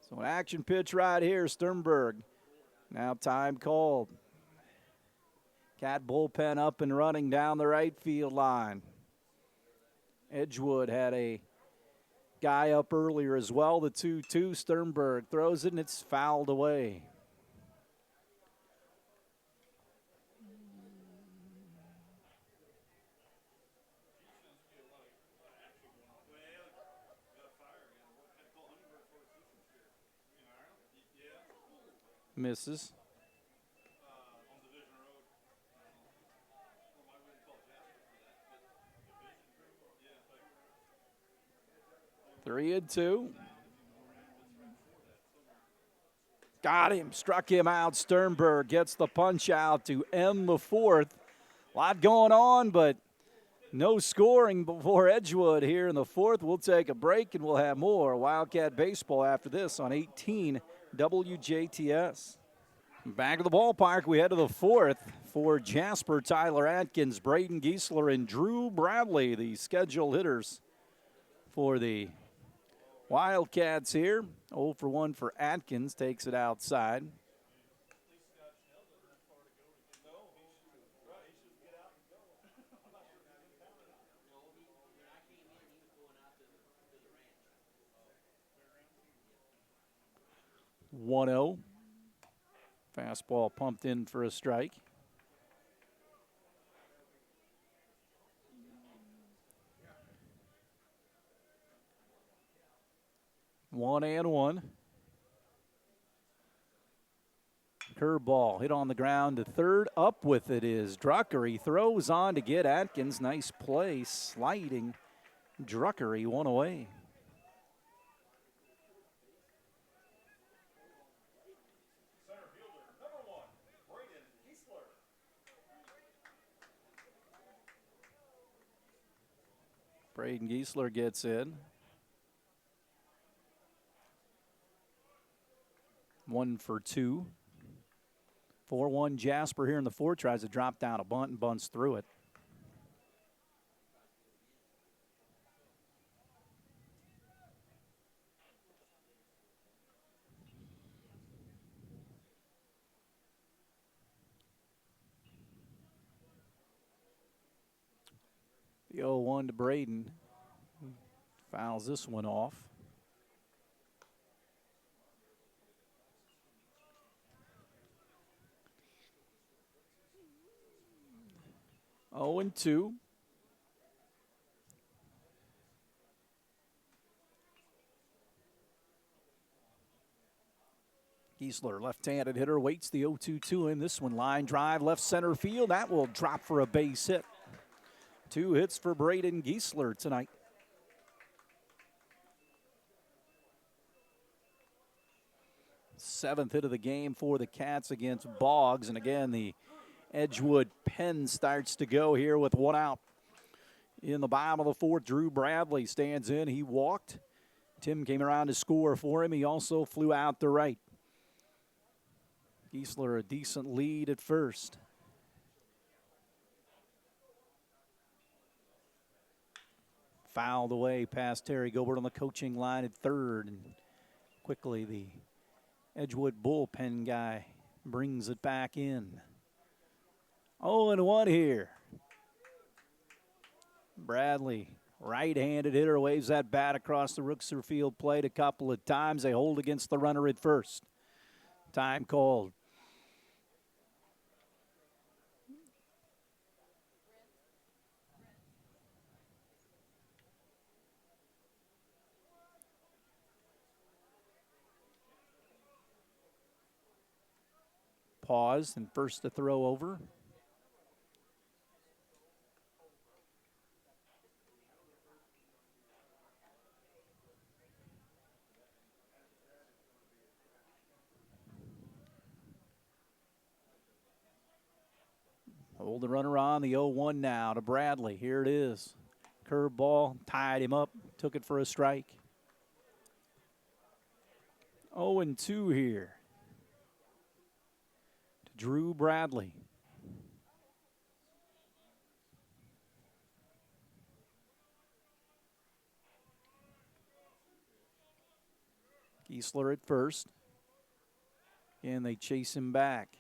A: So an action pitch right here, Sternberg. Now time called. Cat bullpen up and running down the right field line. Edgewood had a guy up earlier as well. The 2-2. Sternberg throws it and it's fouled away. Misses. 3-2. Got him, struck him out. Sternberg gets the punch out to end the 4th. A lot going on, but no scoring before Edgewood here in the 4th. We'll take a break and we'll have more Wildcat baseball after this on 18 WJTS. Back to the ballpark, we head to the 4th for Jasper, Tyler Atkins, Braden Giesler, and Drew Bradley, the scheduled hitters for the Wildcats here. 0 for 1 for Atkins, takes it outside. (1-0). Fastball pumped in for a strike. One and one. Curveball hit on the ground to third. Up with it is Drucker. He throws on to get Atkins. Nice play. Sliding Drucker. He 1 away. Braden Giesler gets in. 1 for 2. 4-1 Jasper here in the fourth. Tries to drop down a bunt and bunts through it. The 0-1 to Braden. Fouls this one off. Oh, and 2. Giesler, left-handed hitter, waits the 0-2 to him. This one line drive, left center field. That will drop for a base hit. 2 hits for Braden Giesler tonight. Seventh hit of the game for the Cats against Boggs. And again, the Edgewood pen starts to go here with 1 out. In the bottom of the fourth, Drew Bradley stands in. He walked. Tim came around to score for him. He also flew out to right. Giesler a decent lead at first. Fouled away past Terry Gilbert on the coaching line at third. And quickly the Edgewood bullpen guy brings it back in. 0-1 here. Bradley, right-handed hitter, waves that bat across the Ruxer field plate a couple of times. They hold against the runner at first. Time called. Pause and first to throw over. Hold the runner on, the 0-1 now to Bradley. Here it is. Curveball, tied him up, took it for a strike. 0-2 here to Drew Bradley. Giesler at first. And they chase him back.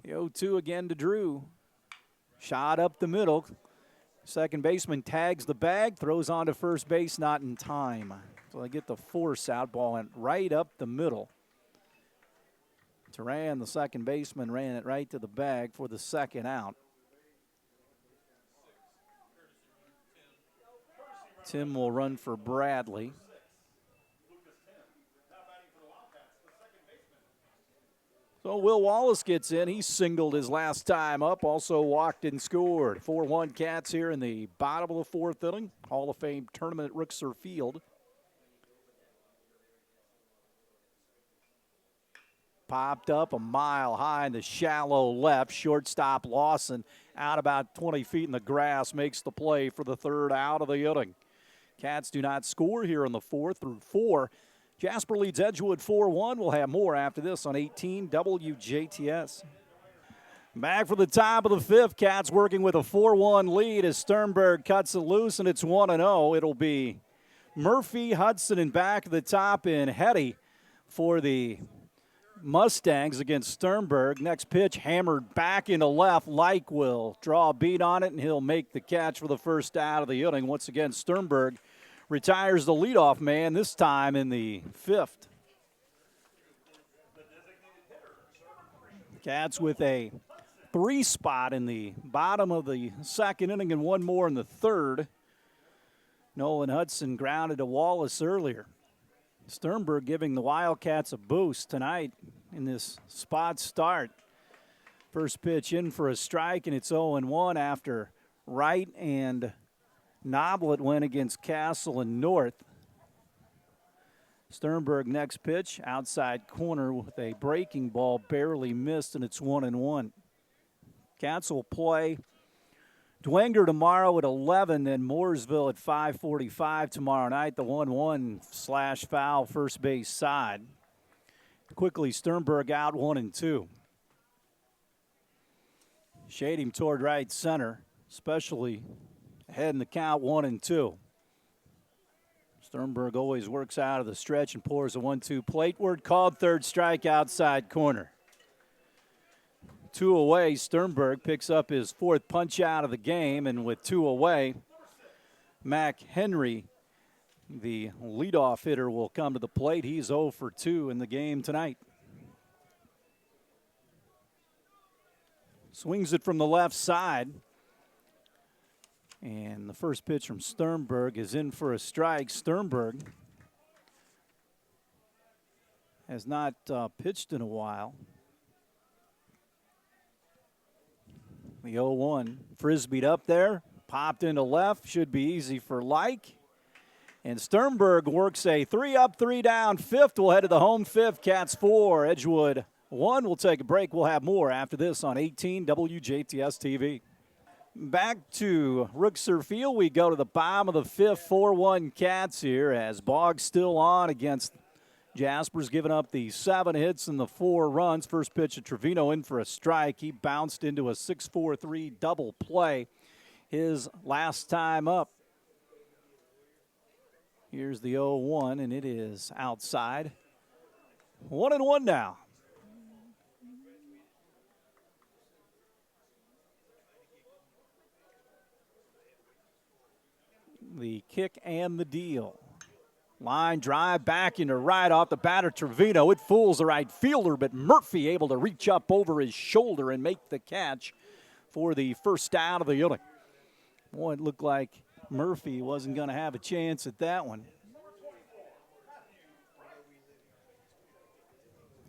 A: The 0-2 again to Drew. Shot up the middle. Second baseman tags the bag, throws on to first base, not in time. So they get the force out. Ball went right up the middle. Turan, the second baseman, ran it right to the bag for the second out. Tim will run for Bradley. So Will Wallace gets in. He singled his last time up, also walked and scored. 4-1 Cats here in the bottom of the fourth inning. Hall of Fame tournament at Ruxer Field. Popped up a mile high in the shallow left. Shortstop Lawson out about 20 feet in the grass makes the play for the third out of the inning. Cats do not score here in the fourth through 4. Jasper leads Edgewood 4-1. We'll have more after this on 18 WJTS. Back for the top of the fifth. Cats working with a 4-1 lead as Sternberg cuts it loose, and it's 1-0. It'll be Murphy, Hudson, and back at the top in Hetty for the Mustangs against Sternberg. Next pitch hammered back into left. Like will draw a beat on it, and he'll make the catch for the first out of the inning. Once again, Sternberg retires the leadoff man, this time in the fifth. Cats with a 3 spot in the bottom of the second inning and 1 more in the third. Nolan Hudson grounded to Wallace earlier. Sternberg giving the Wildcats a boost tonight in this spot start. First pitch in for a strike, and it's 0-1 after Wright and Noblet went against Castle and North. Sternberg next pitch, outside corner with a breaking ball, barely missed, and it's 1-1. Cats will play Dwenger tomorrow at 11 and Mooresville at 5:45 tomorrow night. The 1-1/foul first base side. Quickly, Sternberg out 1-2. Shade him toward right center, especially ahead in the count 1-2. Sternberg always works out of the stretch and pours a 1-2 plateward. Called third strike outside corner. 2 away, Sternberg picks up his 4th punch out of the game, and with 2 away, Mac Henry, the leadoff hitter, will come to the plate. He's 0 for 2 in the game tonight. Swings it from the left side. And the first pitch from Sternberg is in for a strike. Sternberg has not pitched in a while. The 0-1 frisbeed up there, popped into left, should be easy for Like. And Sternberg works a 3 up, 3 down, 5th. We'll head to the home 5th. Cats 4, Edgewood 1. We'll take a break. We'll have more after this on 18 WJTS TV. Back to Ruxer Field. We go to the bottom of the 5th, 4-1 Cats here as Boggs still on against Jasper's given up the 7 hits and the 4 runs. First pitch of Trevino in for a strike. He bounced into a 6-4-3 double play his last time up. Here's the 0-1, and it is outside. 1-1 now. The kick and the deal. Line drive back into right off the batter, Trevino. It fools the right fielder, but Murphy able to reach up over his shoulder and make the catch for the first out of the inning. Boy, it looked like Murphy wasn't going to have a chance at that one.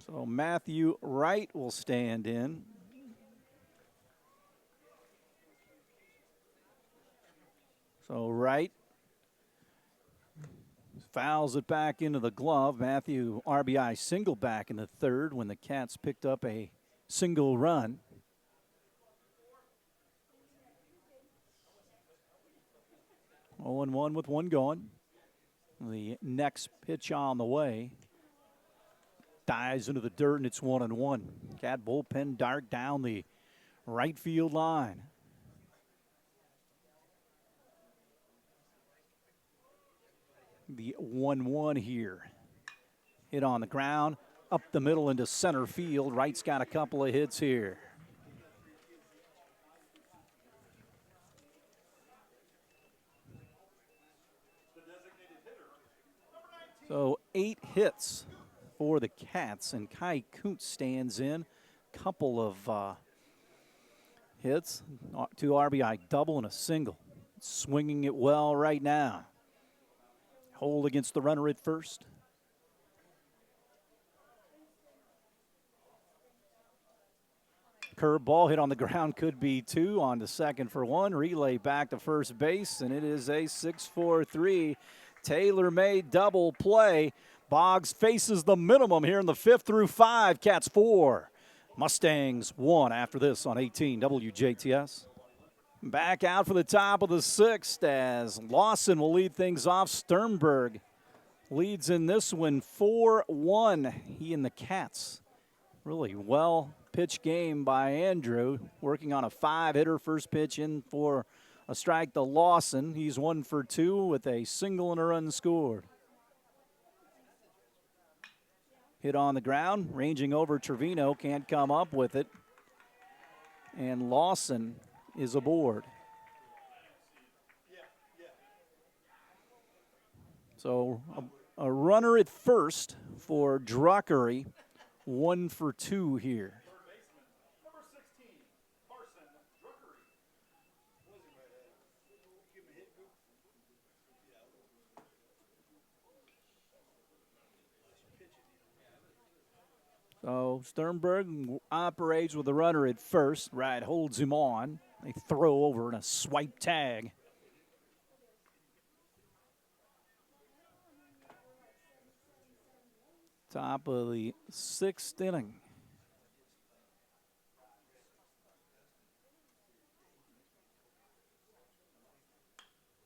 A: So Matthew Wright will stand in. So Wright fouls it back into the glove. Matthew RBI single back in the 3rd when the Cats picked up a single run. Oh, 1 with 1 going. The next pitch on the way. Dives into the dirt, and it's 1-1. Cat bullpen dart down the right field line. The 1-1 here. Hit on the ground, up the middle into center field. Wright's got a couple of hits here. So 8 hits for the Cats, and Kai Kuntz stands in. Couple of hits, 2 RBI double and a single. Swinging it well right now. Hold against the runner at first. Curveball hit on the ground, could be 2, on to second for 1. Relay back to first base, and it is a 6-4-3 tailor-made double play. Boggs faces the minimum here in the 5th through 5. Cats 4, Mustangs 1 after this on 18 WJTS. Back out for the top of the 6th as Lawson will lead things off. Sternberg leads in this one 4-1. He and the Cats. Really well pitched game by Andrew, working on a 5-hitter. First pitch in for a strike to Lawson. He's 1 for 2 with a single and a run scored. Hit on the ground, ranging over Trevino, can't come up with it. And Lawson is aboard. So a runner at first for Druckery, 1 for 2 here. So Sternberg operates with a runner at first. Right, holds him on. They throw over and a swipe tag. Top of the 6th inning.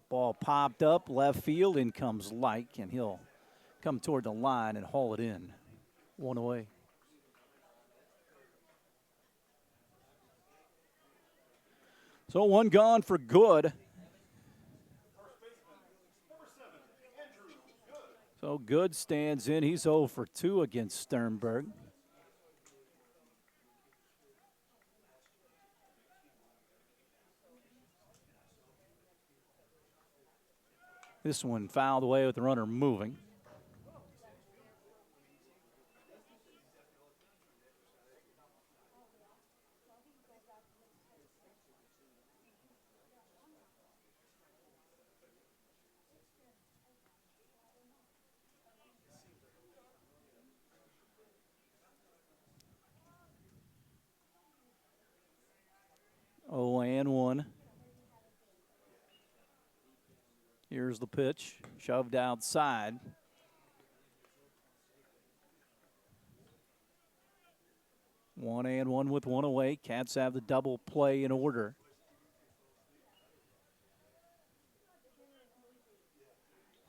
A: Ball popped up left field. In comes Light, and he'll come toward the line and haul it in. 1 away. So 1 gone for good. So Good stands in. He's 0 for 2 against Sternberg. This one fouled away with the runner moving. Oh, and 1. Here's the pitch, shoved outside. One and one with 1 away. Cats have the double play in order.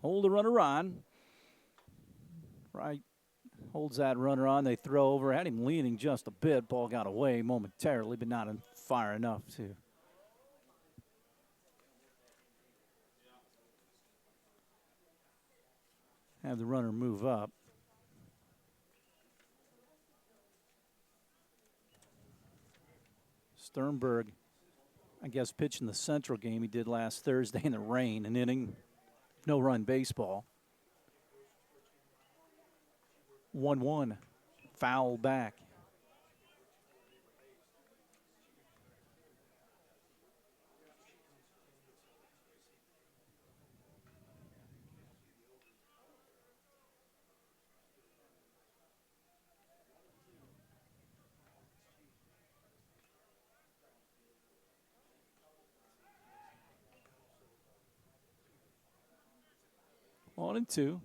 A: Hold the runner on. Right, holds that runner on. They throw over. Had him leaning just a bit. Ball got away momentarily, but not far enough to have the runner move up. Sternberg, I guess, pitched in the Central game he did last Thursday in the rain, an inning, no-run baseball. 1-1, foul back. On and 2.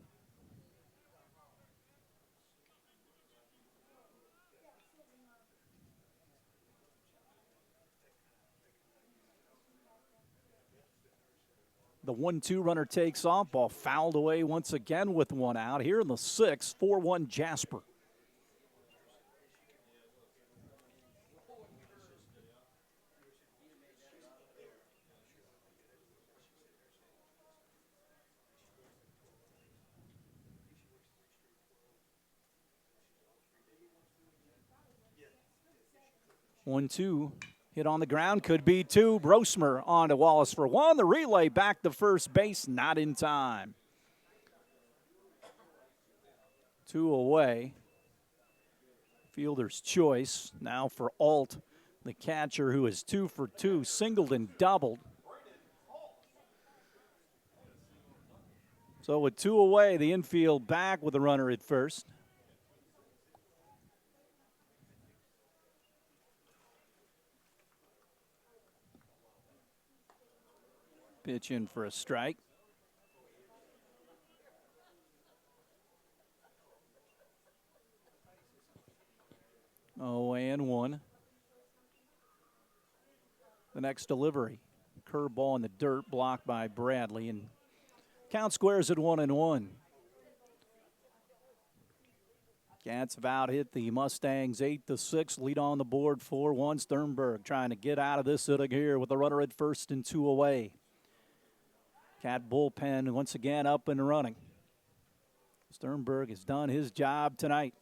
A: The 1-2 runner takes off. Ball fouled away once again with 1 out. Here in the 6th, 4-1 Jasper. One, two, hit on the ground, could be 2. Brosmer on to Wallace for 1. The relay back to first base, not in time. 2 away. Fielder's choice now for Alt, the catcher, who is 2 for 2, singled and doubled. So with 2 away, the infield back with a runner at first. Pitch in for a strike. Oh, and 1. The next delivery. Curveball in the dirt, blocked by Bradley, and count squares at 1-1. Cats have out hit the Mustangs 8-6, lead on the board 4-1. Sternberg trying to get out of this inning here with a runner at first and 2 away. Cat bullpen once again up and running. Sternberg has done his job tonight.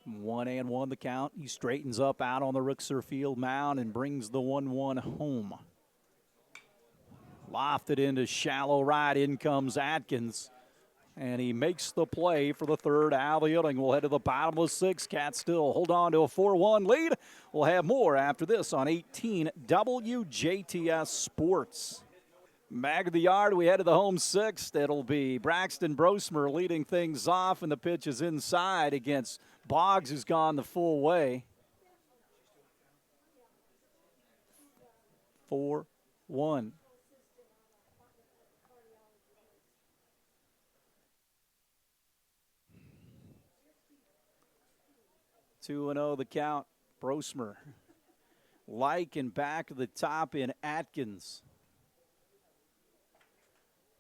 A: One and one the count. He straightens up out on the Ruxer field mound and brings the 1-1 home. Lofted into shallow right. In comes Atkins. And he makes the play for the 3rd out of the inning. We'll head to the bottom of the 6th. Cats still hold on to a 4-1 lead. We'll have more after this on 18 WJTS Sports. Back of the yard, we head to the home 6th. It'll be Braxton Brosmer leading things off, and the pitch is inside against Boggs, who's gone the full way. 4-1. 2-0 the count. Brosmer. Like and back to the top in Atkins.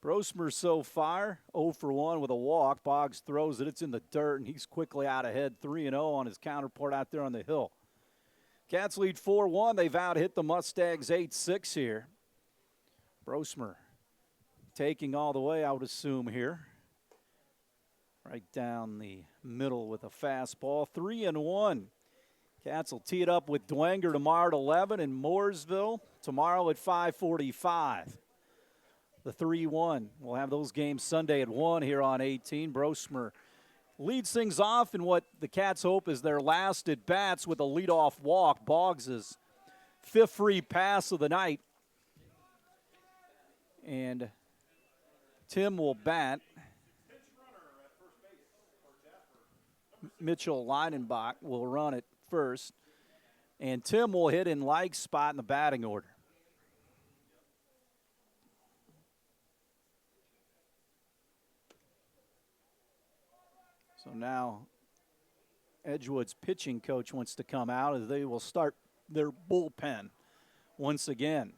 A: Brosmer so far 0 for 1 with a walk. Boggs throws it. It's in the dirt, and he's quickly out ahead 3-0 on his counterpart out there on the hill. Cats lead 4-1. They've out-hit the Mustangs 8-6 here. Brosmer taking all the way, I would assume, here. Right down the middle with a fastball. 3-1. Cats will tee it up with Dwenger tomorrow at 11 in Mooresville. Tomorrow at 5:45. The 3-1. We'll have those games Sunday at 1 here on 18. Brosmer leads things off in what the Cats hope is their last at-bats with a leadoff walk. Boggs' 5th free pass of the night. And Tim will bat. Mitchell Leinenbach will run at first. And Tim will hit in Like's spot in the batting order. So now Edgewood's pitching coach wants to come out as they will start their bullpen once again.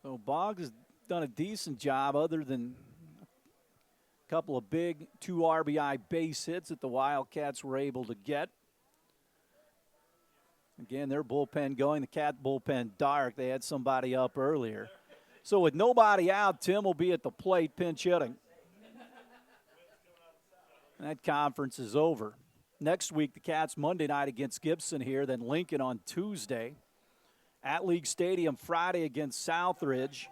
A: So Boggs has done a decent job other than a couple of big 2 RBI base hits that the Wildcats were able to get. Again, their bullpen going, the Cat bullpen dark. They had somebody up earlier. So with nobody out, Tim will be at the plate pinch hitting. And that conference is over. Next week, the Cats Monday night against Gibson here, then Lincoln on Tuesday. At League Stadium Friday against Southridge.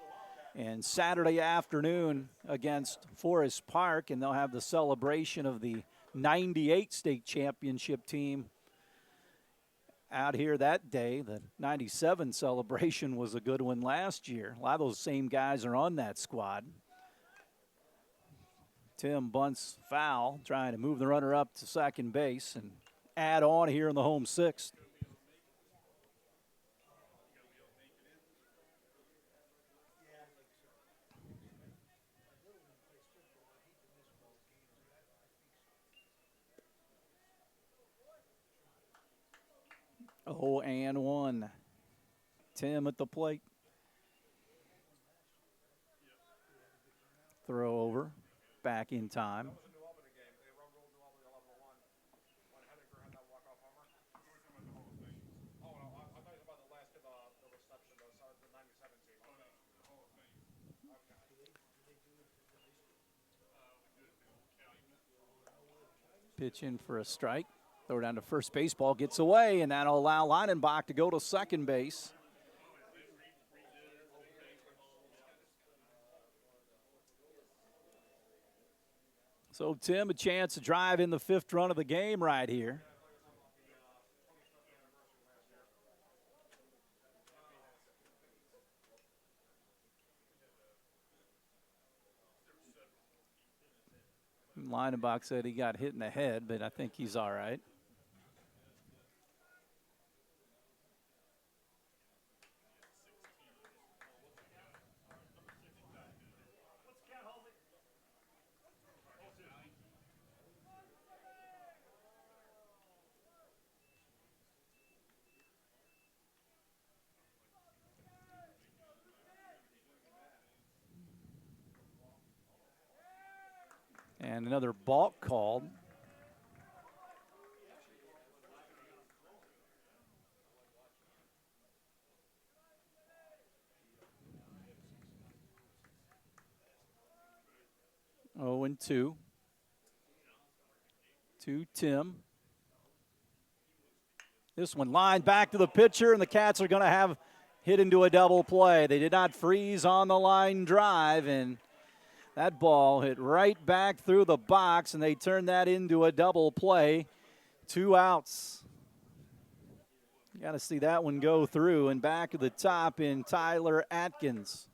A: And Saturday afternoon against Forest Park. And they'll have the celebration of the 98 state championship team out here that day. The 97 celebration was a good one last year. A lot of those same guys are on that squad. Tim bunts foul, trying to move the runner up to second base and add on here in the home 6th. Oh, and 1. Tim at the plate. Throw over. Back in time. Pitch in for a strike. Throw down to first base, ball gets away, and that'll allow Leinenbach to go to second base. So Tim, a chance to drive in the 5th run of the game right here. Leinenbach said he got hit in the head, but I think he's all right. And another balk called. Oh, and 2. To Tim. This one lined back to the pitcher, and the Cats are going to have hit into a double play. They did not freeze on the line drive, and that ball hit right back through the box, and they turned that into a double play. 2 outs. You got to see that one go through, and back at the top in Tyler Atkins.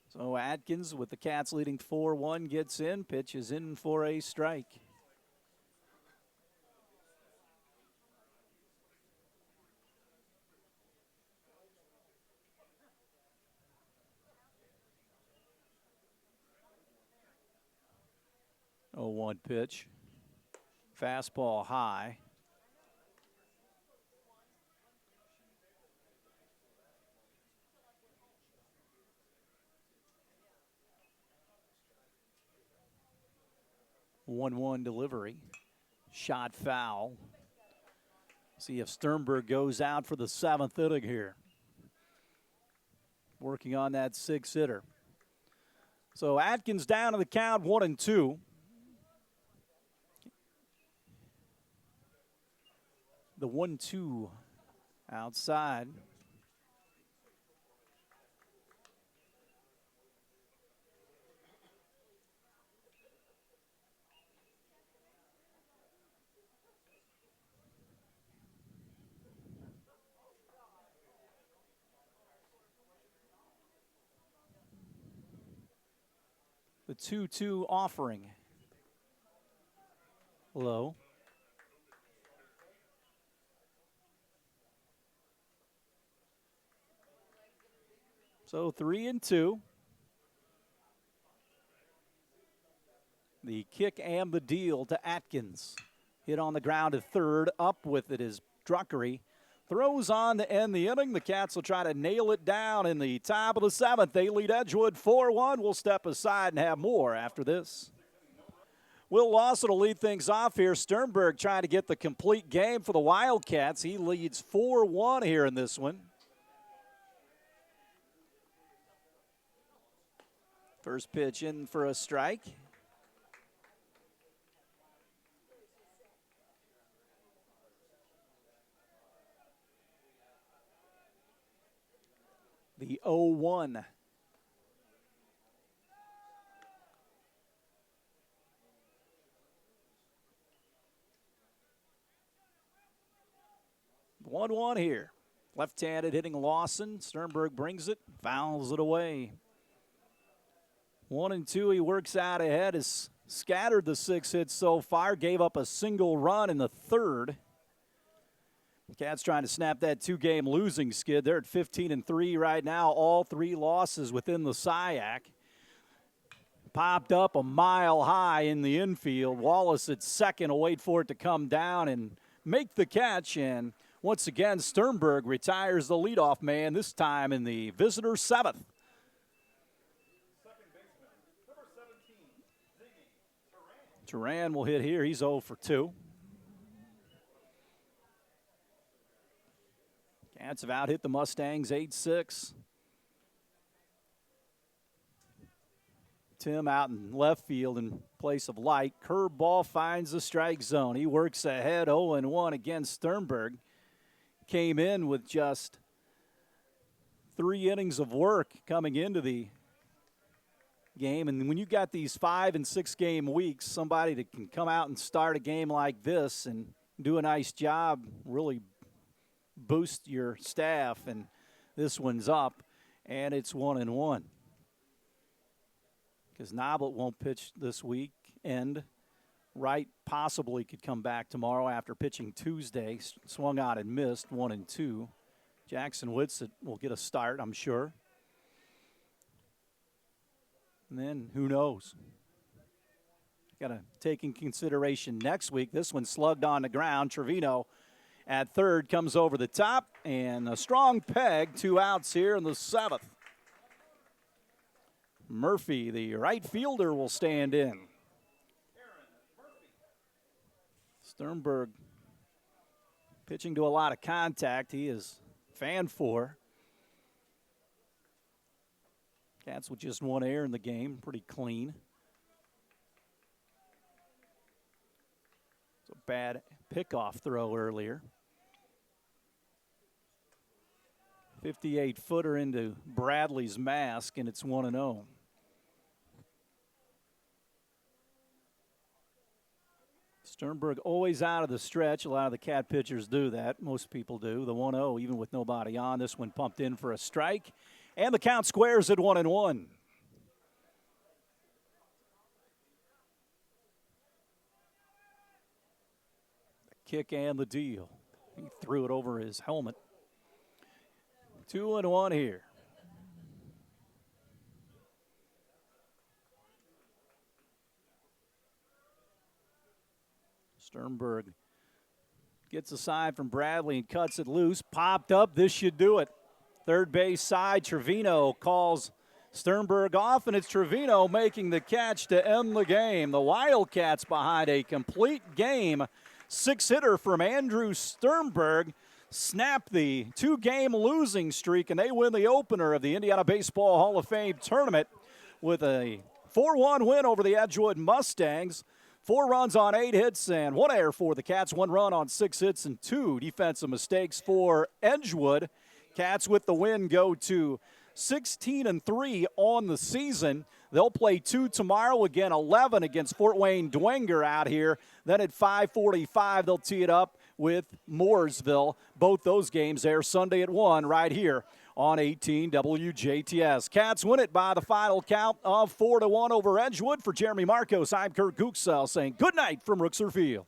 A: So Atkins, with the Cats leading 4-1, gets in. Pitch is in for a strike. 0-1 pitch. Fastball high. One delivery. Shot foul. See if Sternberg goes out for the 7th inning here. Working on that 6th hitter. So Atkins down to the count 1-2. The 1-2 outside. The 2-2 offering. Low. So 3-2. The kick and the deal to Atkins. Hit on the ground at third. Up with it is Druckery. Throws on to end the inning. The Cats will try to nail it down in the top of the 7th. They lead Edgewood 4-1. We'll step aside and have more after this. Will Lawson will lead things off here. Sternberg trying to get the complete game for the Wildcats. He leads 4-1 here in this one. First pitch in for a strike. The 0-1. One here. Left-handed hitting Lawson. Sternberg brings it, fouls it away. 1-2, he works out ahead, has scattered the 6 hits so far, gave up a single run in the 3rd. Cats trying to snap that 2-game losing skid. They're at 15-3 right now, all 3 losses within the SIAC. Popped up a mile high in the infield. Wallace at second will wait for it to come down and make the catch. And once again, Sternberg retires the leadoff man, this time in the visitor 7th. Turan will hit here. He's 0 for 2. Cats have out hit the Mustangs 8-6. Tim out in left field in place of Light. Curveball finds the strike zone. He works ahead 0-1 against Sternberg. Came in with just 3 innings of work coming into the game, and when you got these 5 and 6 game weeks, somebody that can come out and start a game like this and do a nice job really boost your staff. And this one's up, and it's 1-1 because Noblet won't pitch this week, and Wright possibly could come back tomorrow after pitching Tuesday. Swung out and missed 1-2. Jackson Whitsitt will get a start, I'm sure. And then who knows? Got to take in consideration next week. This one slugged on the ground. Trevino at third comes over the top, and a strong peg. 2 outs here in the 7th. Murphy, the right fielder, will stand in. Sternberg pitching to a lot of contact. He is fanned for. Cats with just 1 error in the game, pretty clean. It's a bad pickoff throw earlier. 58-footer into Bradley's mask, and it's 1-0. Sternberg always out of the stretch. A lot of the Cat pitchers do that. Most people do. The 1-0, even with nobody on. This one pumped in for a strike. And the count squares at 1-1. The kick and the deal. He threw it over his helmet. 2-1 here. Sternberg gets a side from Bradley and cuts it loose. Popped up. This should do it. Third base side, Trevino calls Sternberg off, and it's Trevino making the catch to end the game. The Wildcats behind a complete game. 6-hitter from Andrew Sternberg snap the 2-game losing streak, and they win the opener of the Indiana Baseball Hall of Fame tournament with a 4-1 win over the Edgewood Mustangs. 4 runs on 8 hits and 1 error for the Cats. 1 run on 6 hits and 2 defensive mistakes for Edgewood. Cats with the win go to 16-3 on the season. They'll play 2 tomorrow, again 11 against Fort Wayne Dwenger out here. Then at 5:45 they'll tee it up with Mooresville. Both those games air Sunday at 1 right here on 18 WJTS. Cats win it by the final count of 4-1 over Edgewood. For Jeremy Marcos, I'm Kurt Gooksell saying good night from Ruxer Field.